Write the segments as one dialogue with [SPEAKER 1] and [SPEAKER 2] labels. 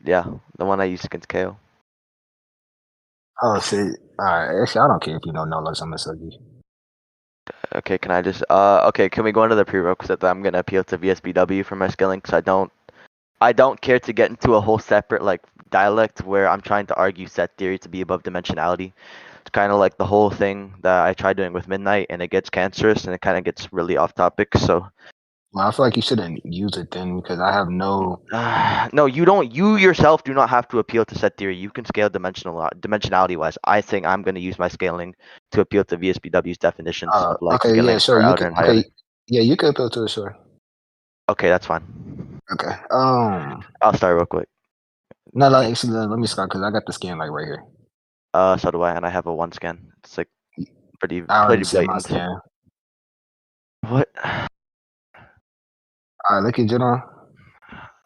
[SPEAKER 1] Yeah, the one I used against KO.
[SPEAKER 2] Oh shit. Alright, actually I don't care if you know no looks on Misogi.
[SPEAKER 1] Okay, can I just okay, can we go into the prerequisite that I'm gonna appeal to VSBW for my skilling? Because I don't care to get into a whole separate like dialect where I'm trying to argue set theory to be above dimensionality. It's kind of like the whole thing that I tried doing with Midnight, and it gets cancerous and it kind of gets really off topic. So
[SPEAKER 2] Well, I feel like you shouldn't use it then because I have no.
[SPEAKER 1] no, you don't. You yourself do not have to appeal to set theory. You can scale dimensionality wise. I think I'm going to use my scaling to appeal to VSBW's definitions of like
[SPEAKER 2] Okay, yeah,
[SPEAKER 1] skilling
[SPEAKER 2] sure.
[SPEAKER 1] for
[SPEAKER 2] You
[SPEAKER 1] outer
[SPEAKER 2] could.
[SPEAKER 1] and high
[SPEAKER 2] Okay,
[SPEAKER 1] outer.
[SPEAKER 2] yeah, you could go to it, sure.
[SPEAKER 1] Okay, that's fine.
[SPEAKER 2] Okay.
[SPEAKER 1] I'll start real quick.
[SPEAKER 2] No, like, actually, let me start because I got the scan like right here.
[SPEAKER 1] So do I, and I have a 1 scan. It's like pretty
[SPEAKER 2] I already sent my
[SPEAKER 1] blatant.
[SPEAKER 2] scan.
[SPEAKER 1] What?
[SPEAKER 2] All right, look at general.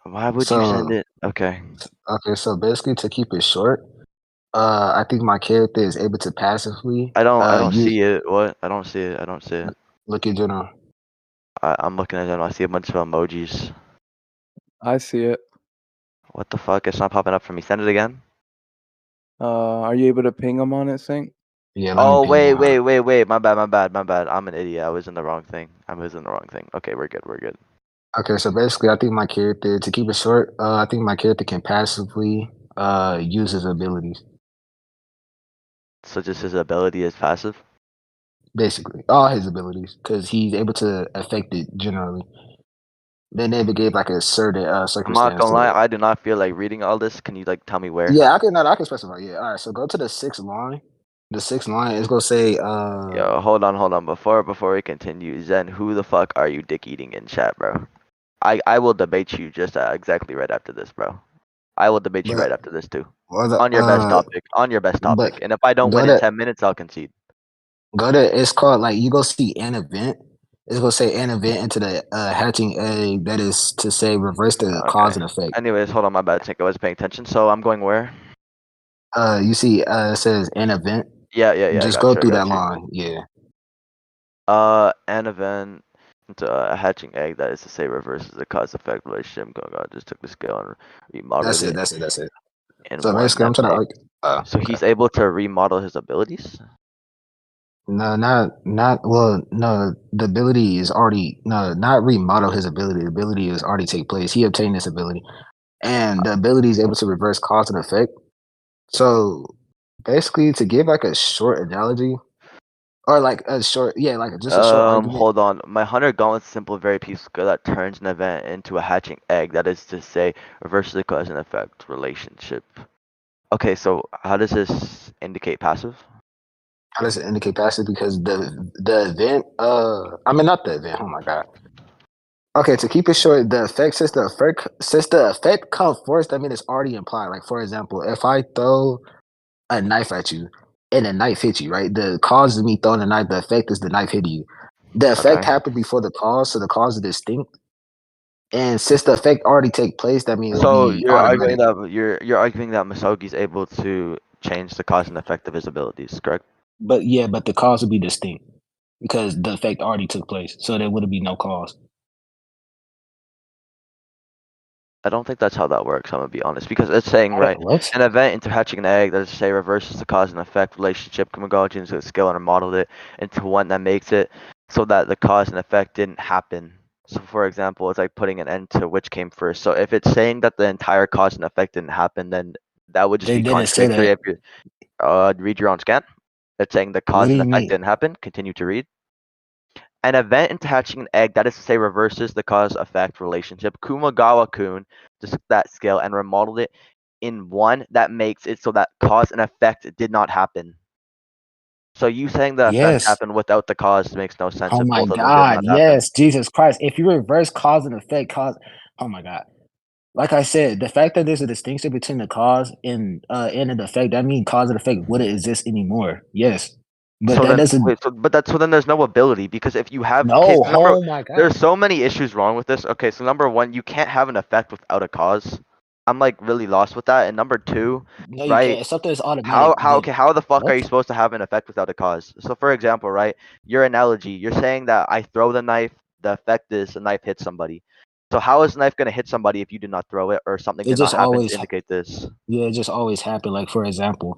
[SPEAKER 1] Why would you send
[SPEAKER 2] So,
[SPEAKER 1] it? Okay.
[SPEAKER 2] okay, so basically to keep it short, I think my character is able to passively
[SPEAKER 1] I don't
[SPEAKER 2] use.
[SPEAKER 1] see it. What? I don't see it. I don't see it.
[SPEAKER 2] Look at general.
[SPEAKER 1] I'm looking at it and I see a bunch of emojis.
[SPEAKER 3] I see it.
[SPEAKER 1] What the fuck? It's not popping up for me. Send it again.
[SPEAKER 3] Are you able to ping them on it, Sync?
[SPEAKER 2] Yeah, let me
[SPEAKER 1] Oh,
[SPEAKER 2] ping you.
[SPEAKER 1] wait. My bad. I'm an idiot. I was in the wrong thing. Okay, we're good.
[SPEAKER 2] Okay, so basically, I think my character, to keep it short, I think my character can passively use his abilities.
[SPEAKER 1] So just his ability is passive?
[SPEAKER 2] Basically, all his abilities, because he's able to affect it generally. They never gave like a certain
[SPEAKER 1] I'm not
[SPEAKER 2] circumstance
[SPEAKER 1] gonna
[SPEAKER 2] to
[SPEAKER 1] lie,
[SPEAKER 2] it.
[SPEAKER 1] I do not feel like reading all this. Can you like tell me where?
[SPEAKER 2] Yeah, I can. I can specify. Yeah, all right. So go to the sixth line. The sixth line is gonna say,
[SPEAKER 1] Yo, hold on. Before we continue, Zen, who the fuck are you dick eating in chat, bro? I will debate you just exactly right after this, bro. I will debate you
[SPEAKER 2] but
[SPEAKER 1] right after this too.
[SPEAKER 2] or the
[SPEAKER 1] On your best topic. On your best
[SPEAKER 2] but
[SPEAKER 1] topic. And if I don't
[SPEAKER 2] go
[SPEAKER 1] win in
[SPEAKER 2] to
[SPEAKER 1] 10 minutes, I'll concede.
[SPEAKER 2] it's called like you go see an event. It's gonna say an event into the hatching egg. That is to say reverse the cause
[SPEAKER 1] Okay.
[SPEAKER 2] and effect.
[SPEAKER 1] Anyways, hold on, my bad. I think I was paying attention. So I'm going where?
[SPEAKER 2] You see, it says an event.
[SPEAKER 1] Yeah. I
[SPEAKER 2] Just
[SPEAKER 1] got
[SPEAKER 2] go
[SPEAKER 1] you. I
[SPEAKER 2] through that
[SPEAKER 1] got you.
[SPEAKER 2] line. Yeah,
[SPEAKER 1] An event into a hatching egg that is to say reverses the cause effect relationship. God just took the scale and remodeled
[SPEAKER 2] that's it.
[SPEAKER 1] it
[SPEAKER 2] That's it.
[SPEAKER 1] in
[SPEAKER 2] So
[SPEAKER 1] one
[SPEAKER 2] basically, I'm
[SPEAKER 1] that
[SPEAKER 2] trying to
[SPEAKER 1] makes.
[SPEAKER 2] argue.
[SPEAKER 1] So
[SPEAKER 2] Okay.
[SPEAKER 1] he's able to remodel his abilities.
[SPEAKER 2] No, not well. No, the ability is already not remodel his ability. The ability is already take place. He obtained this ability, and the ability is able to reverse cause and effect. So basically, to give like a short analogy, or like a short, yeah, like just a short argument.
[SPEAKER 1] Hold on. My hunter gauntlet's simple, very peaceful skill that turns an event into a hatching egg. That is to say, reverses the cause and effect relationship. Okay, so how does this indicate passive?
[SPEAKER 2] How does it indicate passive? Because the event, I mean not the event. Oh my god. Okay, to keep it short, the effect since the effect comes first, I mean it's already implied. Like for example, if I throw a knife at you and a knife hits you, right? The cause of me throwing a knife, the effect is the knife hitting you. The effect
[SPEAKER 1] Okay.
[SPEAKER 2] happened before the cause, so the cause is distinct. And since the effect already take place, that means it'll
[SPEAKER 1] So
[SPEAKER 2] be automatic.
[SPEAKER 1] you're arguing that Misogi's able to change the cause and effect of his abilities, correct?
[SPEAKER 2] But yeah, but the cause would be distinct because the effect already took place. So there would be no cause.
[SPEAKER 1] I don't think that's how that works. I'm gonna be honest, because it's saying right,
[SPEAKER 2] What?
[SPEAKER 1] an event into hatching an egg that is to say reverses the cause and effect relationship. Kamigawa into a skill and modeled it into one that makes it so that the cause and effect didn't happen. So for example, it's like putting an end to which came first. So if it's saying that the entire cause and effect didn't happen, then that would just
[SPEAKER 2] They
[SPEAKER 1] be
[SPEAKER 2] didn't say
[SPEAKER 1] contradictory.
[SPEAKER 2] that.
[SPEAKER 1] If you read your own scan, it's saying the
[SPEAKER 2] What
[SPEAKER 1] cause
[SPEAKER 2] do
[SPEAKER 1] and
[SPEAKER 2] you
[SPEAKER 1] effect
[SPEAKER 2] mean?
[SPEAKER 1] didn't happen. Continue to read. An event into hatching an egg, that is to say, reverses the cause-effect relationship. Kumagawa-kun just took that skill and remodeled it in one that makes it so that cause and effect did not happen. So you saying the effect
[SPEAKER 2] Yes.
[SPEAKER 1] happened without the cause makes no sense
[SPEAKER 2] Oh
[SPEAKER 1] if
[SPEAKER 2] my
[SPEAKER 1] both of them did
[SPEAKER 2] God.
[SPEAKER 1] not happen.
[SPEAKER 2] Yes. Jesus Christ. If you reverse cause and effect, oh my God. Like I said, the fact that there's a distinction between the cause and an effect, that means cause and effect wouldn't exist anymore. Yes. But
[SPEAKER 1] So
[SPEAKER 2] that
[SPEAKER 1] then,
[SPEAKER 2] doesn't
[SPEAKER 1] wait, so then there's no ability because if you have, okay,
[SPEAKER 2] no,
[SPEAKER 1] so
[SPEAKER 2] oh my God.
[SPEAKER 1] there's so many issues wrong with this. Okay, so number one, you can't have an effect without a cause. I'm like really lost with that. And number two,
[SPEAKER 2] No, you
[SPEAKER 1] right?
[SPEAKER 2] can't. If something is automatic, then
[SPEAKER 1] How the fuck are
[SPEAKER 2] what?
[SPEAKER 1] you supposed to have an effect without a cause? So for example, right, your analogy, you're saying that I throw the knife, the effect is the knife hits somebody. So how is a knife gonna hit somebody if you do not throw it, or something
[SPEAKER 2] It
[SPEAKER 1] did not
[SPEAKER 2] just
[SPEAKER 1] happen
[SPEAKER 2] always
[SPEAKER 1] to indicate this?
[SPEAKER 2] Yeah, it just always happen. Like, for example,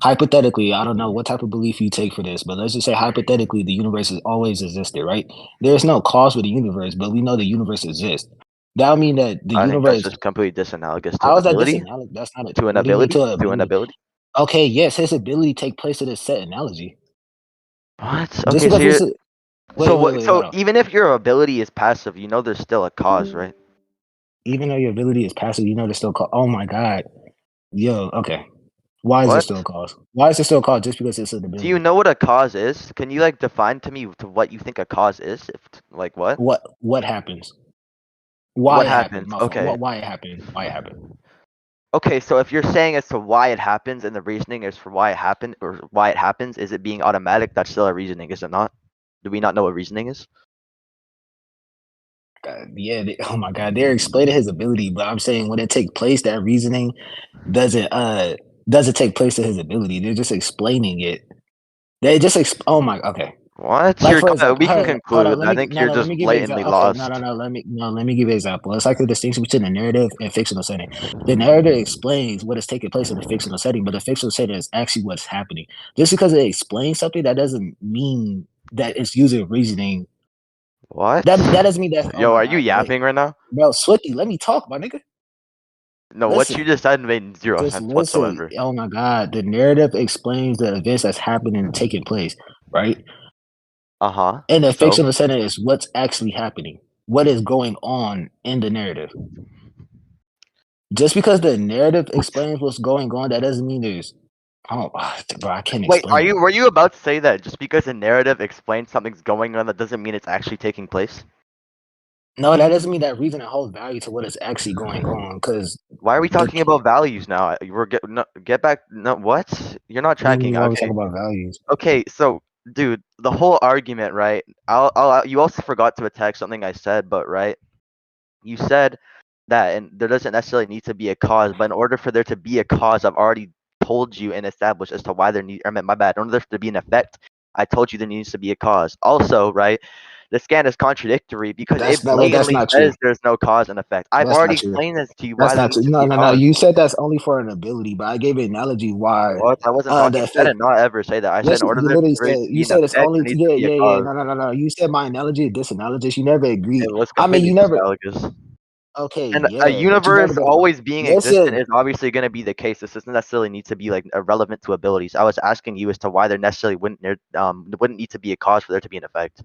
[SPEAKER 2] hypothetically, I don't know what type of belief you take for this, but let's just say hypothetically the universe has always existed, right? There's no cause for the universe, but we know the universe exists. That would mean that the
[SPEAKER 1] I think that's
[SPEAKER 2] universe.
[SPEAKER 1] just completely disanalogous to
[SPEAKER 2] How
[SPEAKER 1] an
[SPEAKER 2] is that
[SPEAKER 1] ability.
[SPEAKER 2] disanalogy? That's not a.
[SPEAKER 1] To an
[SPEAKER 2] What do you mean
[SPEAKER 1] ability.
[SPEAKER 2] to an
[SPEAKER 1] To an
[SPEAKER 2] ability?
[SPEAKER 1] ability.
[SPEAKER 2] Okay, yes, his ability take place in a set analogy.
[SPEAKER 1] What?
[SPEAKER 2] Just
[SPEAKER 1] Okay, so
[SPEAKER 2] because
[SPEAKER 1] you're
[SPEAKER 2] it's
[SPEAKER 1] so
[SPEAKER 2] wait, wait,
[SPEAKER 1] what?
[SPEAKER 2] wait,
[SPEAKER 1] So
[SPEAKER 2] hold on.
[SPEAKER 1] even if your ability is passive, you know there's still a cause, right?
[SPEAKER 2] Even though your ability is passive, you know there's still cause. Oh my god, yo, okay. Why is there
[SPEAKER 1] What?
[SPEAKER 2] still a cause? Why is there still a cause just because it's an
[SPEAKER 1] Do you
[SPEAKER 2] ability?
[SPEAKER 1] know what a cause is? Can you like define to me to what you think a cause is? If like what?
[SPEAKER 2] What happens? Why
[SPEAKER 1] What
[SPEAKER 2] it happened?
[SPEAKER 1] happens?
[SPEAKER 2] My fault.
[SPEAKER 1] Okay.
[SPEAKER 2] Why it happened? Why it happened?
[SPEAKER 1] Okay, so if you're saying as to why it happens and the reasoning is for why it happened or why it happens, is it being automatic? That's still a reasoning, is it not? Do we not know what reasoning is?
[SPEAKER 2] Yeah. Oh my God, they're explaining his ability, but I'm saying when it take place, that reasoning doesn't doesn't take place to his ability. They're just explaining it. They just oh my okay.
[SPEAKER 1] What?
[SPEAKER 2] Like,
[SPEAKER 1] You're
[SPEAKER 2] for
[SPEAKER 1] gonna,
[SPEAKER 2] example,
[SPEAKER 1] we can
[SPEAKER 2] hold on.
[SPEAKER 1] conclude.
[SPEAKER 2] Let
[SPEAKER 1] I
[SPEAKER 2] me
[SPEAKER 1] think
[SPEAKER 2] no
[SPEAKER 1] you're
[SPEAKER 2] no. Let
[SPEAKER 1] just
[SPEAKER 2] me give you an
[SPEAKER 1] blatantly
[SPEAKER 2] example. Okay, no
[SPEAKER 1] lost.
[SPEAKER 2] no no. Let me give you an example. It's like the distinction between the narrative and fictional setting. The narrative explains what is taking place in the fictional setting, but the fictional setting is actually what's happening. Just because it explains something, that doesn't mean that it's using reasoning.
[SPEAKER 1] What?
[SPEAKER 2] That doesn't mean that. Oh
[SPEAKER 1] Yo,
[SPEAKER 2] my
[SPEAKER 1] are you
[SPEAKER 2] God, wait,
[SPEAKER 1] yapping right now?
[SPEAKER 2] bro, Swiftyy, let me talk, my nigga.
[SPEAKER 1] No, what you
[SPEAKER 2] Listen,
[SPEAKER 1] just said made zero
[SPEAKER 2] just
[SPEAKER 1] sense
[SPEAKER 2] listen.
[SPEAKER 1] whatsoever.
[SPEAKER 2] Oh my God, the narrative explains the events that's happening and taking place, right?
[SPEAKER 1] Uh-huh.
[SPEAKER 2] And the
[SPEAKER 1] So
[SPEAKER 2] fictional setting is what's actually happening, what is going on in the narrative. Just because the narrative explains what's going on, that doesn't mean there's. Oh, bro, I can't
[SPEAKER 1] wait,
[SPEAKER 2] explain it.
[SPEAKER 1] were you about to say that just because a narrative explains something's going on, that doesn't mean it's actually taking place?
[SPEAKER 2] No, that doesn't mean that reason holds value to what is actually going on. Because
[SPEAKER 1] Why are we
[SPEAKER 2] the
[SPEAKER 1] talking about values now? We're get back. No, what? You're not
[SPEAKER 2] what do you mean?
[SPEAKER 1] tracking.
[SPEAKER 2] Why we talk
[SPEAKER 1] Okay.
[SPEAKER 2] about values?
[SPEAKER 1] Okay. So, dude, the whole argument, right? You also forgot to attack something I said, but right, you said that, and there doesn't necessarily need to be a cause, but in order for there to be a cause, I've already told you and established as to why there need. I mean, my bad. In order for there to be an effect, I told you there needs to be a cause. Also, right, the scan is contradictory because
[SPEAKER 2] That's
[SPEAKER 1] it
[SPEAKER 2] not. Wait, that's
[SPEAKER 1] blatantly
[SPEAKER 2] not true.
[SPEAKER 1] says there's no cause and effect. I've
[SPEAKER 2] That's
[SPEAKER 1] already
[SPEAKER 2] not true.
[SPEAKER 1] explained this to you why
[SPEAKER 2] That's
[SPEAKER 1] there
[SPEAKER 2] not true.
[SPEAKER 1] needs to
[SPEAKER 2] No,
[SPEAKER 1] be a
[SPEAKER 2] no, no.
[SPEAKER 1] cause.
[SPEAKER 2] You said that's only for an ability, but I gave an analogy why
[SPEAKER 1] What? I wasn't
[SPEAKER 2] the
[SPEAKER 1] talking. I
[SPEAKER 2] effect.
[SPEAKER 1] did not ever say that. I said in
[SPEAKER 2] Listen,
[SPEAKER 1] order
[SPEAKER 2] you
[SPEAKER 1] there
[SPEAKER 2] literally
[SPEAKER 1] for it
[SPEAKER 2] said
[SPEAKER 1] to
[SPEAKER 2] you
[SPEAKER 1] be an
[SPEAKER 2] said it's
[SPEAKER 1] effect,
[SPEAKER 2] only
[SPEAKER 1] there needs to
[SPEAKER 2] yeah,
[SPEAKER 1] be a
[SPEAKER 2] yeah, yeah.
[SPEAKER 1] cause.
[SPEAKER 2] No, no, no, no. You said my analogy is disanalogous. You never agreed.
[SPEAKER 1] It was
[SPEAKER 2] I mean,
[SPEAKER 1] completely
[SPEAKER 2] you never.
[SPEAKER 1] disalogous.
[SPEAKER 2] Okay,
[SPEAKER 1] And a
[SPEAKER 2] yeah, but you never
[SPEAKER 1] universe
[SPEAKER 2] did.
[SPEAKER 1] always being existent
[SPEAKER 2] Listen,
[SPEAKER 1] is obviously going to be the case. This doesn't necessarily need to be like irrelevant to abilities. I was asking you as to why there necessarily wouldn't need to be a cause for there to be an effect.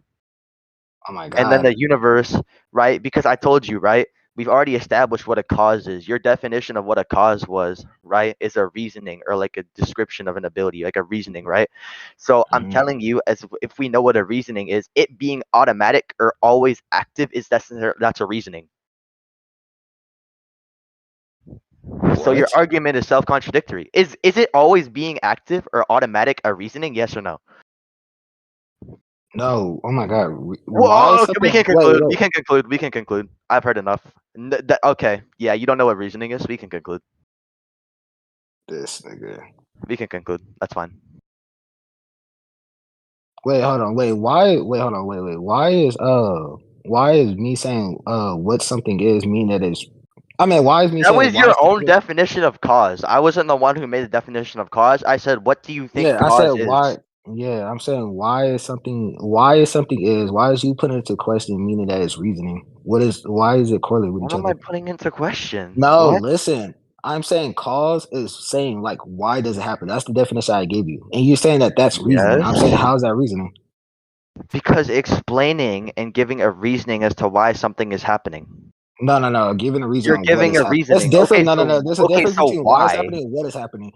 [SPEAKER 2] oh my
[SPEAKER 1] And then
[SPEAKER 2] God.
[SPEAKER 1] the universe, right? Because I told you, right? We've already established what a cause is. Your definition of what a cause was, right, is a reasoning or like a description of an ability, like a reasoning, right? So I'm
[SPEAKER 2] Mhm.
[SPEAKER 1] telling you, as if we know what a reasoning is, it being automatic or always active is that's a reasoning. So your
[SPEAKER 2] What?
[SPEAKER 1] argument is self-contradictory. Is it always being active or automatic a reasoning? Yes or no?
[SPEAKER 2] No. Oh my God. Why
[SPEAKER 1] Whoa,
[SPEAKER 2] is
[SPEAKER 1] okay, we
[SPEAKER 2] something?
[SPEAKER 1] can
[SPEAKER 2] Wait,
[SPEAKER 1] conclude. We
[SPEAKER 2] wait.
[SPEAKER 1] can conclude. We can conclude. I've heard enough. Okay, yeah, you don't know what reasoning is. We can conclude.
[SPEAKER 2] This nigga.
[SPEAKER 1] We can conclude. That's fine.
[SPEAKER 2] Wait, hold on. Wait, why? Wait, hold on. Wait. Why is me saying what something is mean that it's? I mean, why is me
[SPEAKER 1] That
[SPEAKER 2] saying
[SPEAKER 1] was
[SPEAKER 2] why
[SPEAKER 1] your
[SPEAKER 2] something
[SPEAKER 1] own
[SPEAKER 2] is?
[SPEAKER 1] definition of cause. I wasn't the one who made the definition of cause. I said, what do you think
[SPEAKER 2] Yeah, I said
[SPEAKER 1] cause
[SPEAKER 2] why.
[SPEAKER 1] is?
[SPEAKER 2] Yeah, I'm saying why is something? Why is something is? Why is you putting into question meaning that it's reasoning? What is? Why is it correlate with
[SPEAKER 1] What
[SPEAKER 2] each
[SPEAKER 1] am I
[SPEAKER 2] other?
[SPEAKER 1] putting into question?
[SPEAKER 2] No,
[SPEAKER 1] What?
[SPEAKER 2] listen. I'm saying cause is saying like why does it happen? That's the definition I gave you, and you're saying that that's reasoning. I'm saying
[SPEAKER 1] Yes.
[SPEAKER 2] how is that reasoning?
[SPEAKER 1] Because explaining and giving a reasoning as to why something is happening.
[SPEAKER 2] No, no, no. Giving a reason
[SPEAKER 1] You're
[SPEAKER 2] on what
[SPEAKER 1] giving
[SPEAKER 2] is
[SPEAKER 1] a
[SPEAKER 2] happening. It's
[SPEAKER 1] reasoning.
[SPEAKER 2] different. No, no, no. There's a
[SPEAKER 1] Okay,
[SPEAKER 2] difference
[SPEAKER 1] so
[SPEAKER 2] between why it's
[SPEAKER 1] why?
[SPEAKER 2] happening and what is happening.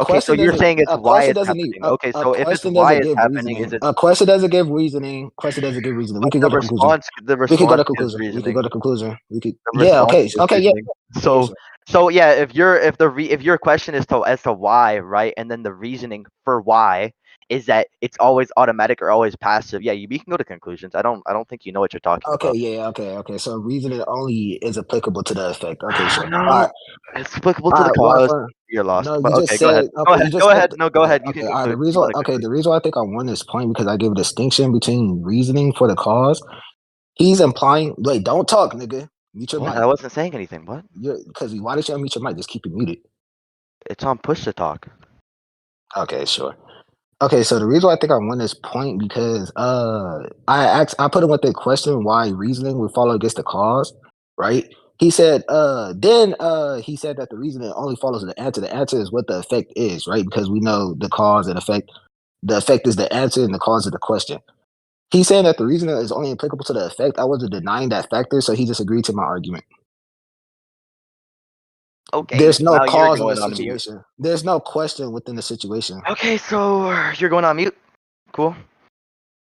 [SPEAKER 1] Okay, so you're saying it's
[SPEAKER 2] A
[SPEAKER 1] why
[SPEAKER 2] question
[SPEAKER 1] it's
[SPEAKER 2] doesn't need
[SPEAKER 1] happening. Okay,
[SPEAKER 2] a
[SPEAKER 1] so if it's
[SPEAKER 2] question
[SPEAKER 1] why
[SPEAKER 2] doesn't
[SPEAKER 1] it's
[SPEAKER 2] give
[SPEAKER 1] happening, is
[SPEAKER 2] reasoning.
[SPEAKER 1] it
[SPEAKER 2] A question doesn't give reasoning. Question doesn't give reasoning. We
[SPEAKER 1] but
[SPEAKER 2] could go to conclusion.
[SPEAKER 1] the
[SPEAKER 2] We could go
[SPEAKER 1] response
[SPEAKER 2] to
[SPEAKER 1] gives
[SPEAKER 2] conclusion. We could go
[SPEAKER 1] reasoning.
[SPEAKER 2] to conclusion. We could.
[SPEAKER 1] The
[SPEAKER 2] Yeah.
[SPEAKER 1] response
[SPEAKER 2] Okay.
[SPEAKER 1] gives
[SPEAKER 2] Okay. Yeah.
[SPEAKER 1] reasoning.
[SPEAKER 2] Yeah.
[SPEAKER 1] So so yeah, if your question is to why, right, and then the reasoning for why is that it's always automatic or always passive. Yeah, we can go to conclusions. I don't think you know what you're talking
[SPEAKER 2] Okay.
[SPEAKER 1] about.
[SPEAKER 2] Yeah. Okay. Okay. So reasoning only is applicable to the effect. Okay. Sure. All
[SPEAKER 1] No,
[SPEAKER 2] right.
[SPEAKER 1] it's applicable
[SPEAKER 2] All
[SPEAKER 1] to the
[SPEAKER 2] right. Why?
[SPEAKER 1] cause. You're lost.
[SPEAKER 2] No, you
[SPEAKER 1] But
[SPEAKER 2] just
[SPEAKER 1] okay, go ahead.
[SPEAKER 2] said okay. You just
[SPEAKER 1] Go
[SPEAKER 2] said
[SPEAKER 1] ahead. No, go
[SPEAKER 2] okay.
[SPEAKER 1] ahead. You can
[SPEAKER 2] Okay. All right.
[SPEAKER 1] conclude. You want to
[SPEAKER 2] The
[SPEAKER 1] conclude.
[SPEAKER 2] reason why I think I won this point because I gave a distinction between reasoning for the cause He's implying. Wait, don't talk, nigga. Mute your
[SPEAKER 1] What?
[SPEAKER 2] mic.
[SPEAKER 1] I wasn't saying anything. What?
[SPEAKER 2] Because why did you unmute your mic? Just keep it muted.
[SPEAKER 1] It's on push to talk.
[SPEAKER 2] Okay, sure. Okay, so the reason why I think I won this point because I put him with the question why reasoning would follow against the cause, right? He said he said that the reasoning only follows the answer. The answer is what the effect is, right? Because we know the cause and effect. The effect is the answer and the cause of the question. He's saying that the reasoning is only applicable to the effect. I wasn't denying that factor, so he just agreed to my argument.
[SPEAKER 1] Okay.
[SPEAKER 2] There's no
[SPEAKER 1] Now you're
[SPEAKER 2] cause in the
[SPEAKER 1] going on mute.
[SPEAKER 2] situation. There's no question within the situation.
[SPEAKER 1] Okay, so you're going on mute. Cool.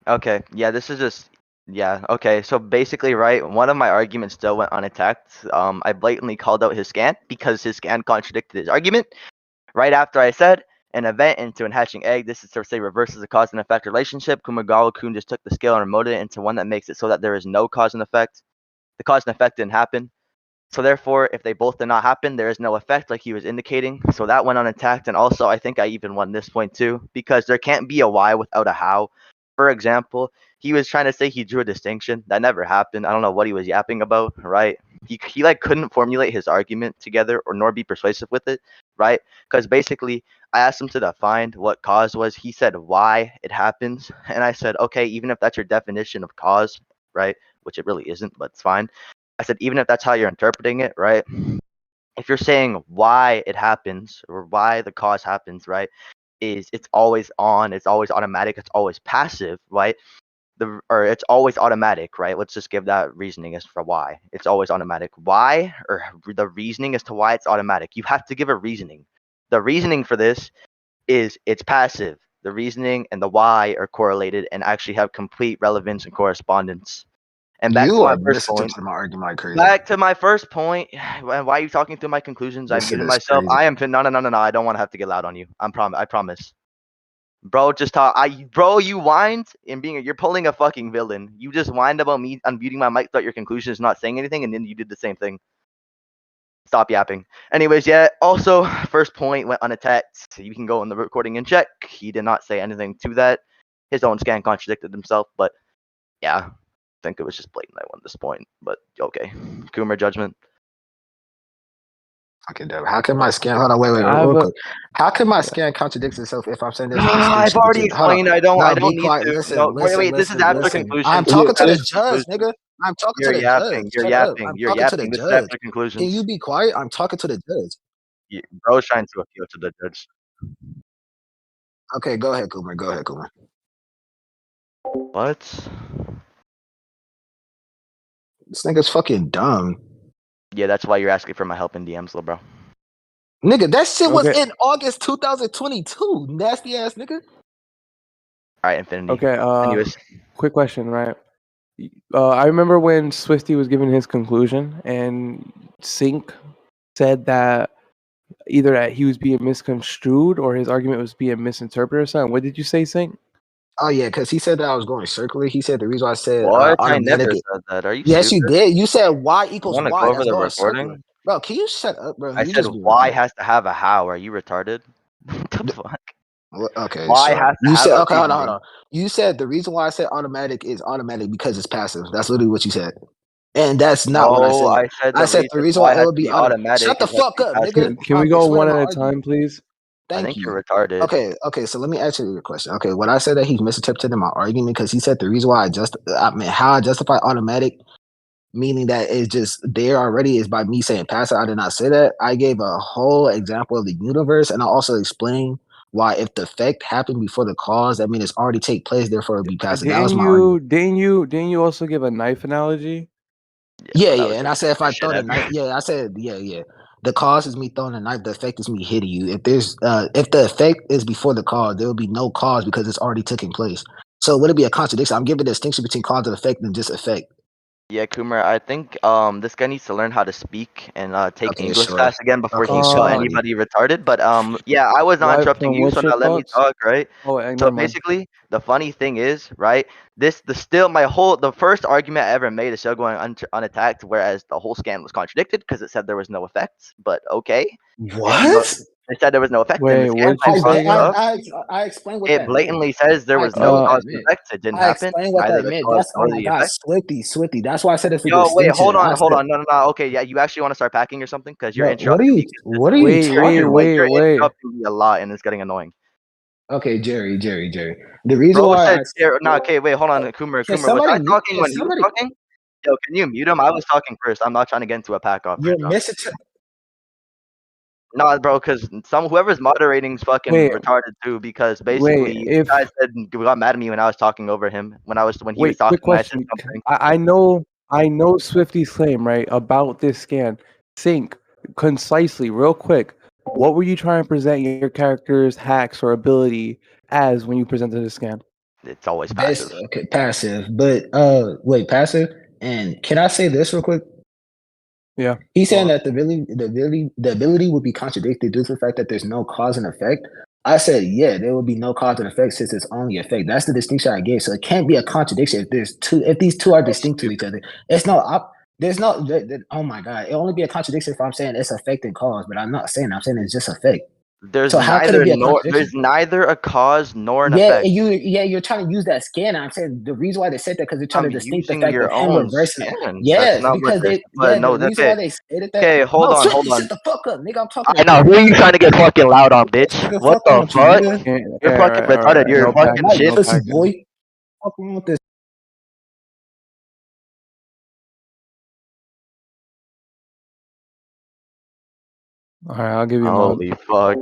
[SPEAKER 1] Okay. Yeah, this is just. Yeah. Okay. So basically, right, one of my arguments still went unattacked. I blatantly called out his scan because his scan contradicted his argument. Right after I said an event into an hatching egg, this is to say reverses the cause and effect relationship. Kumagawa-kun just took the scale and remoted it into one that makes it so that there is no cause and effect. The cause and effect didn't happen. So therefore, if they both did not happen, there is no effect like he was indicating. So that went unattacked. And also, I think I even won this point too, because there can't be a why without a how. For example, he was trying to say he drew a distinction. That never happened. I don't know what he was yapping about, right? He like couldn't formulate his argument together or nor be persuasive with it, right? Because basically, I asked him to define what cause was. He said why it happens. And I said, okay, even if that's your definition of cause, right? Which it really isn't, but it's fine. I said, even if that's how you're interpreting it, right? If you're saying why it happens or why the cause happens, right? It's always on, it's always automatic, it's always passive, right? Or it's always automatic, right? Let's just give that reasoning as for why. It's always automatic. Why, or the reasoning as to why it's automatic. You have to give a reasoning. The reasoning for this is it's passive. The reasoning and the why are correlated and actually have complete relevance and correspondence. And back to
[SPEAKER 2] You
[SPEAKER 1] my
[SPEAKER 2] are
[SPEAKER 1] first point.
[SPEAKER 2] misinterpreting my argument like crazy.
[SPEAKER 1] Back to my first point. Why are you talking through my conclusions? I
[SPEAKER 2] This shit
[SPEAKER 1] muted
[SPEAKER 2] is
[SPEAKER 1] myself.
[SPEAKER 2] crazy.
[SPEAKER 1] I am no. I don't want to have to get loud on you. I promise. Bro, just talk. Bro, you whined and you're pulling a fucking villain. You just whined about me unmuting my mic, thought your conclusion is not saying anything, and then you did the same thing. Stop yapping. Anyways, yeah. Also, first point went unattacked. You can go in the recording and check. He did not say anything to that. His own scan contradicted himself, but yeah, I think it was just blatant. I won this point, but okay. Coomer judgment.
[SPEAKER 2] Okay, Dev. How can my scan? Hold on, wait, real quick. How can my scan contradict itself if I'm saying there's a distinction?
[SPEAKER 1] I've already
[SPEAKER 2] between, hold on.
[SPEAKER 1] explained. I don't
[SPEAKER 2] Be
[SPEAKER 1] need
[SPEAKER 2] quiet.
[SPEAKER 1] to.
[SPEAKER 2] Listen,
[SPEAKER 1] No,
[SPEAKER 2] listen,
[SPEAKER 1] wait. This is
[SPEAKER 2] listen,
[SPEAKER 1] after
[SPEAKER 2] listen.
[SPEAKER 1] conclusion.
[SPEAKER 2] I'm
[SPEAKER 1] This is
[SPEAKER 2] talking to the
[SPEAKER 1] after
[SPEAKER 2] judge,
[SPEAKER 1] conclusion.
[SPEAKER 2] nigga. I'm talking
[SPEAKER 1] You're
[SPEAKER 2] to the
[SPEAKER 1] yapping.
[SPEAKER 2] judge.
[SPEAKER 1] You're
[SPEAKER 2] Shut up.
[SPEAKER 1] yapping.
[SPEAKER 2] I'm
[SPEAKER 1] You're
[SPEAKER 2] talking to the
[SPEAKER 1] yapping. This is
[SPEAKER 2] judge.
[SPEAKER 1] after conclusions.
[SPEAKER 2] Can you be quiet? I'm talking to the judge.
[SPEAKER 1] Bro's trying to appeal to the judge.
[SPEAKER 2] Okay, go ahead, Coomer. Go ahead, Coomer.
[SPEAKER 1] What?
[SPEAKER 2] This nigga's fucking dumb.
[SPEAKER 1] Yeah, that's why you're asking for my help in DMs, little bro.
[SPEAKER 2] Nigga, that shit was
[SPEAKER 3] Okay.
[SPEAKER 2] in August 2022. Nasty ass nigga.
[SPEAKER 1] All right, Infinity.
[SPEAKER 3] Okay.
[SPEAKER 1] Anyways,
[SPEAKER 3] Quick question, right? I remember when Swiftyy was giving his conclusion, and Sync said that either that he was being misconstrued or his argument was being misinterpreted or something. What did you say, Sync?
[SPEAKER 2] Oh yeah, because he said that I was going circular. He said the reason why I said
[SPEAKER 1] what? I
[SPEAKER 2] automatic.
[SPEAKER 1] never said that. Are you
[SPEAKER 2] Yes,
[SPEAKER 1] stupid?
[SPEAKER 2] you did. You said y
[SPEAKER 1] You
[SPEAKER 2] equals
[SPEAKER 1] want to go
[SPEAKER 2] y.
[SPEAKER 1] over
[SPEAKER 2] That's
[SPEAKER 1] the
[SPEAKER 2] going circular.
[SPEAKER 1] recording?
[SPEAKER 2] Bro, can you shut up, bro?
[SPEAKER 1] I
[SPEAKER 2] You
[SPEAKER 1] said
[SPEAKER 2] just be
[SPEAKER 1] why
[SPEAKER 2] lying.
[SPEAKER 1] has to have a how. Are you retarded? What the fuck?
[SPEAKER 2] Okay,
[SPEAKER 1] Why
[SPEAKER 2] sure.
[SPEAKER 1] has to
[SPEAKER 2] You
[SPEAKER 1] have
[SPEAKER 2] said
[SPEAKER 1] a
[SPEAKER 2] okay, hold
[SPEAKER 1] reasoning?
[SPEAKER 2] on. You said the reason why I said automatic is automatic because it's passive. That's literally what you said. And that's not what I
[SPEAKER 1] No,
[SPEAKER 2] said.
[SPEAKER 1] I said
[SPEAKER 2] I
[SPEAKER 1] the
[SPEAKER 2] said the
[SPEAKER 1] reason
[SPEAKER 2] reason
[SPEAKER 1] why
[SPEAKER 2] why
[SPEAKER 1] it
[SPEAKER 2] it
[SPEAKER 1] has
[SPEAKER 2] would
[SPEAKER 1] to
[SPEAKER 2] be
[SPEAKER 1] be
[SPEAKER 2] automatic. Shut
[SPEAKER 1] automatic
[SPEAKER 2] the
[SPEAKER 1] is has to
[SPEAKER 2] fuck
[SPEAKER 1] be
[SPEAKER 2] up,
[SPEAKER 1] passive.
[SPEAKER 2] nigga.
[SPEAKER 3] Can we
[SPEAKER 2] I'm
[SPEAKER 3] go one
[SPEAKER 2] explaining
[SPEAKER 3] at
[SPEAKER 2] my
[SPEAKER 3] a
[SPEAKER 2] argument.
[SPEAKER 3] time, please?
[SPEAKER 1] I
[SPEAKER 2] Thank
[SPEAKER 1] think
[SPEAKER 2] you.
[SPEAKER 1] you're retarded.
[SPEAKER 2] Okay. So let me answer your question. Okay, when I said that he's misinterpreted my argument because he said the reason why how I justify automatic, meaning that it's just there already, is by me saying passive. I did not say that. I gave a whole example of the universe, and I also explained why if the effect happened before the cause, that means it's already take place, therefore it'll be passive. That was my argument.
[SPEAKER 3] Didn't you also give a knife analogy?
[SPEAKER 1] Yeah, but that was
[SPEAKER 2] And
[SPEAKER 1] like
[SPEAKER 2] I
[SPEAKER 1] the
[SPEAKER 2] said if I
[SPEAKER 1] stupidest shit
[SPEAKER 2] throw the
[SPEAKER 1] ever.
[SPEAKER 2] knife, I said yeah. The cause is me throwing the knife. The effect is me hitting you. If the effect is before the cause, there will be no cause because it's already taking place. So would it be a contradiction? I'm giving a distinction between cause and effect and just effect.
[SPEAKER 1] Yeah, Kumar, I think this guy needs to learn how to speak and take
[SPEAKER 2] Okay,
[SPEAKER 1] English
[SPEAKER 2] sure.
[SPEAKER 1] class again before
[SPEAKER 2] Okay,
[SPEAKER 1] he
[SPEAKER 2] sure,
[SPEAKER 1] call
[SPEAKER 2] buddy.
[SPEAKER 1] anybody retarded. But yeah, I was not
[SPEAKER 3] Why?
[SPEAKER 1] interrupting
[SPEAKER 3] From
[SPEAKER 1] you,
[SPEAKER 3] what's
[SPEAKER 1] so
[SPEAKER 3] your
[SPEAKER 1] now let me
[SPEAKER 3] thoughts?
[SPEAKER 1] talk, right?
[SPEAKER 3] Oh,
[SPEAKER 1] So
[SPEAKER 3] never mind.
[SPEAKER 1] basically, the funny thing is, right? The first argument I ever made is still going unattacked, whereas the whole scan was contradicted because it said there was no effects. But okay, and
[SPEAKER 2] What?
[SPEAKER 1] It said there was no effect in the
[SPEAKER 3] Wait,
[SPEAKER 1] scan.
[SPEAKER 3] what did you say again?
[SPEAKER 2] I explained what
[SPEAKER 1] It
[SPEAKER 2] that meant.
[SPEAKER 1] blatantly says there
[SPEAKER 2] I
[SPEAKER 1] was no
[SPEAKER 2] explained what
[SPEAKER 1] cause
[SPEAKER 2] that
[SPEAKER 1] and
[SPEAKER 2] meant.
[SPEAKER 1] effect. It didn't
[SPEAKER 2] I
[SPEAKER 1] happen.
[SPEAKER 2] explained what
[SPEAKER 1] Neither
[SPEAKER 2] that
[SPEAKER 1] the
[SPEAKER 2] meant.
[SPEAKER 1] cause
[SPEAKER 2] That's
[SPEAKER 1] nor
[SPEAKER 2] oh my
[SPEAKER 1] the
[SPEAKER 2] god,
[SPEAKER 1] effect.
[SPEAKER 2] Swiftyy. That's why I said it's a
[SPEAKER 1] Yo, wait,
[SPEAKER 2] distinction.
[SPEAKER 1] hold on. No. Okay, yeah, you actually want to start packing or something? Because you're
[SPEAKER 2] Bro, what are
[SPEAKER 1] interrupting
[SPEAKER 2] you
[SPEAKER 1] me
[SPEAKER 2] what are
[SPEAKER 1] consistently.
[SPEAKER 2] you talking about?
[SPEAKER 1] You're
[SPEAKER 3] Wait.
[SPEAKER 1] interrupting me a lot, and it's getting annoying.
[SPEAKER 2] Okay, Jerry. The reason
[SPEAKER 1] Bro
[SPEAKER 2] why
[SPEAKER 1] said, no, okay, wait, hold on, Coomer.
[SPEAKER 2] can
[SPEAKER 1] Was
[SPEAKER 2] somebody
[SPEAKER 1] I
[SPEAKER 2] mute
[SPEAKER 1] talking when he was talking? Yo, can you mute him? I was talking first. I'm not trying to get into a pack off
[SPEAKER 2] you're
[SPEAKER 1] right now.
[SPEAKER 2] missing
[SPEAKER 1] No, bro, because whoever's moderating's fucking
[SPEAKER 3] Wait,
[SPEAKER 1] retarded too. Because
[SPEAKER 3] wait.
[SPEAKER 1] basically, the guy said got mad at me when I was talking over him when he was
[SPEAKER 3] Wait,
[SPEAKER 1] talking.
[SPEAKER 3] quick
[SPEAKER 1] When I said
[SPEAKER 3] question.
[SPEAKER 1] something.
[SPEAKER 3] I know Swifty's claim, right, about this scan. Sync, concisely, real quick. What were you trying to present your character's hacks or ability as when you presented the scan?
[SPEAKER 1] It's always
[SPEAKER 2] best
[SPEAKER 1] passive.
[SPEAKER 2] okay, passive. But wait, passive. And can I say this real quick?
[SPEAKER 3] Yeah.
[SPEAKER 2] He's saying that the ability would be contradicted due to the fact that there's no cause and effect. I said, yeah, there will be no cause and effect since it's only effect. That's the distinction I gave. So it can't be a contradiction if these two are distinct to each other. It's no there's no oh my god. It'll only be a contradiction if I'm saying it's effect and cause, but I'm saying it's just effect.
[SPEAKER 1] There's
[SPEAKER 2] So how could it be a contradiction?
[SPEAKER 1] there's neither a cause nor an
[SPEAKER 2] Yeah,
[SPEAKER 1] effect.
[SPEAKER 2] you're trying to use that scan. I'm saying the reason why they said that because they're trying
[SPEAKER 1] I'm
[SPEAKER 2] to distinct the
[SPEAKER 1] using
[SPEAKER 2] fact
[SPEAKER 1] your
[SPEAKER 2] of him
[SPEAKER 1] own
[SPEAKER 2] reversing it.
[SPEAKER 1] scan. That's
[SPEAKER 2] Yes,
[SPEAKER 1] not what
[SPEAKER 2] because
[SPEAKER 1] this.
[SPEAKER 2] they
[SPEAKER 1] But no,
[SPEAKER 2] the reason why they stated that.
[SPEAKER 1] Okay, hold on.
[SPEAKER 2] Shut the fuck up, nigga. I'm talking
[SPEAKER 1] I
[SPEAKER 2] to
[SPEAKER 1] know.
[SPEAKER 2] you.
[SPEAKER 1] Who are you trying to get fucking loud on, bitch?
[SPEAKER 2] Nigga,
[SPEAKER 1] What
[SPEAKER 2] fuck
[SPEAKER 1] the
[SPEAKER 2] wrong with you,
[SPEAKER 1] fuck?
[SPEAKER 2] nigga.
[SPEAKER 3] Okay,
[SPEAKER 1] You're fucking
[SPEAKER 3] all
[SPEAKER 1] retarded.
[SPEAKER 3] right.
[SPEAKER 1] You're
[SPEAKER 3] No
[SPEAKER 1] a fucking
[SPEAKER 3] packing,
[SPEAKER 2] Night
[SPEAKER 3] no
[SPEAKER 1] shit.
[SPEAKER 2] pussy
[SPEAKER 3] packing.
[SPEAKER 2] boy. Fuck wrong with this.
[SPEAKER 3] All right, I'll give you a mod.
[SPEAKER 1] Holy fuck.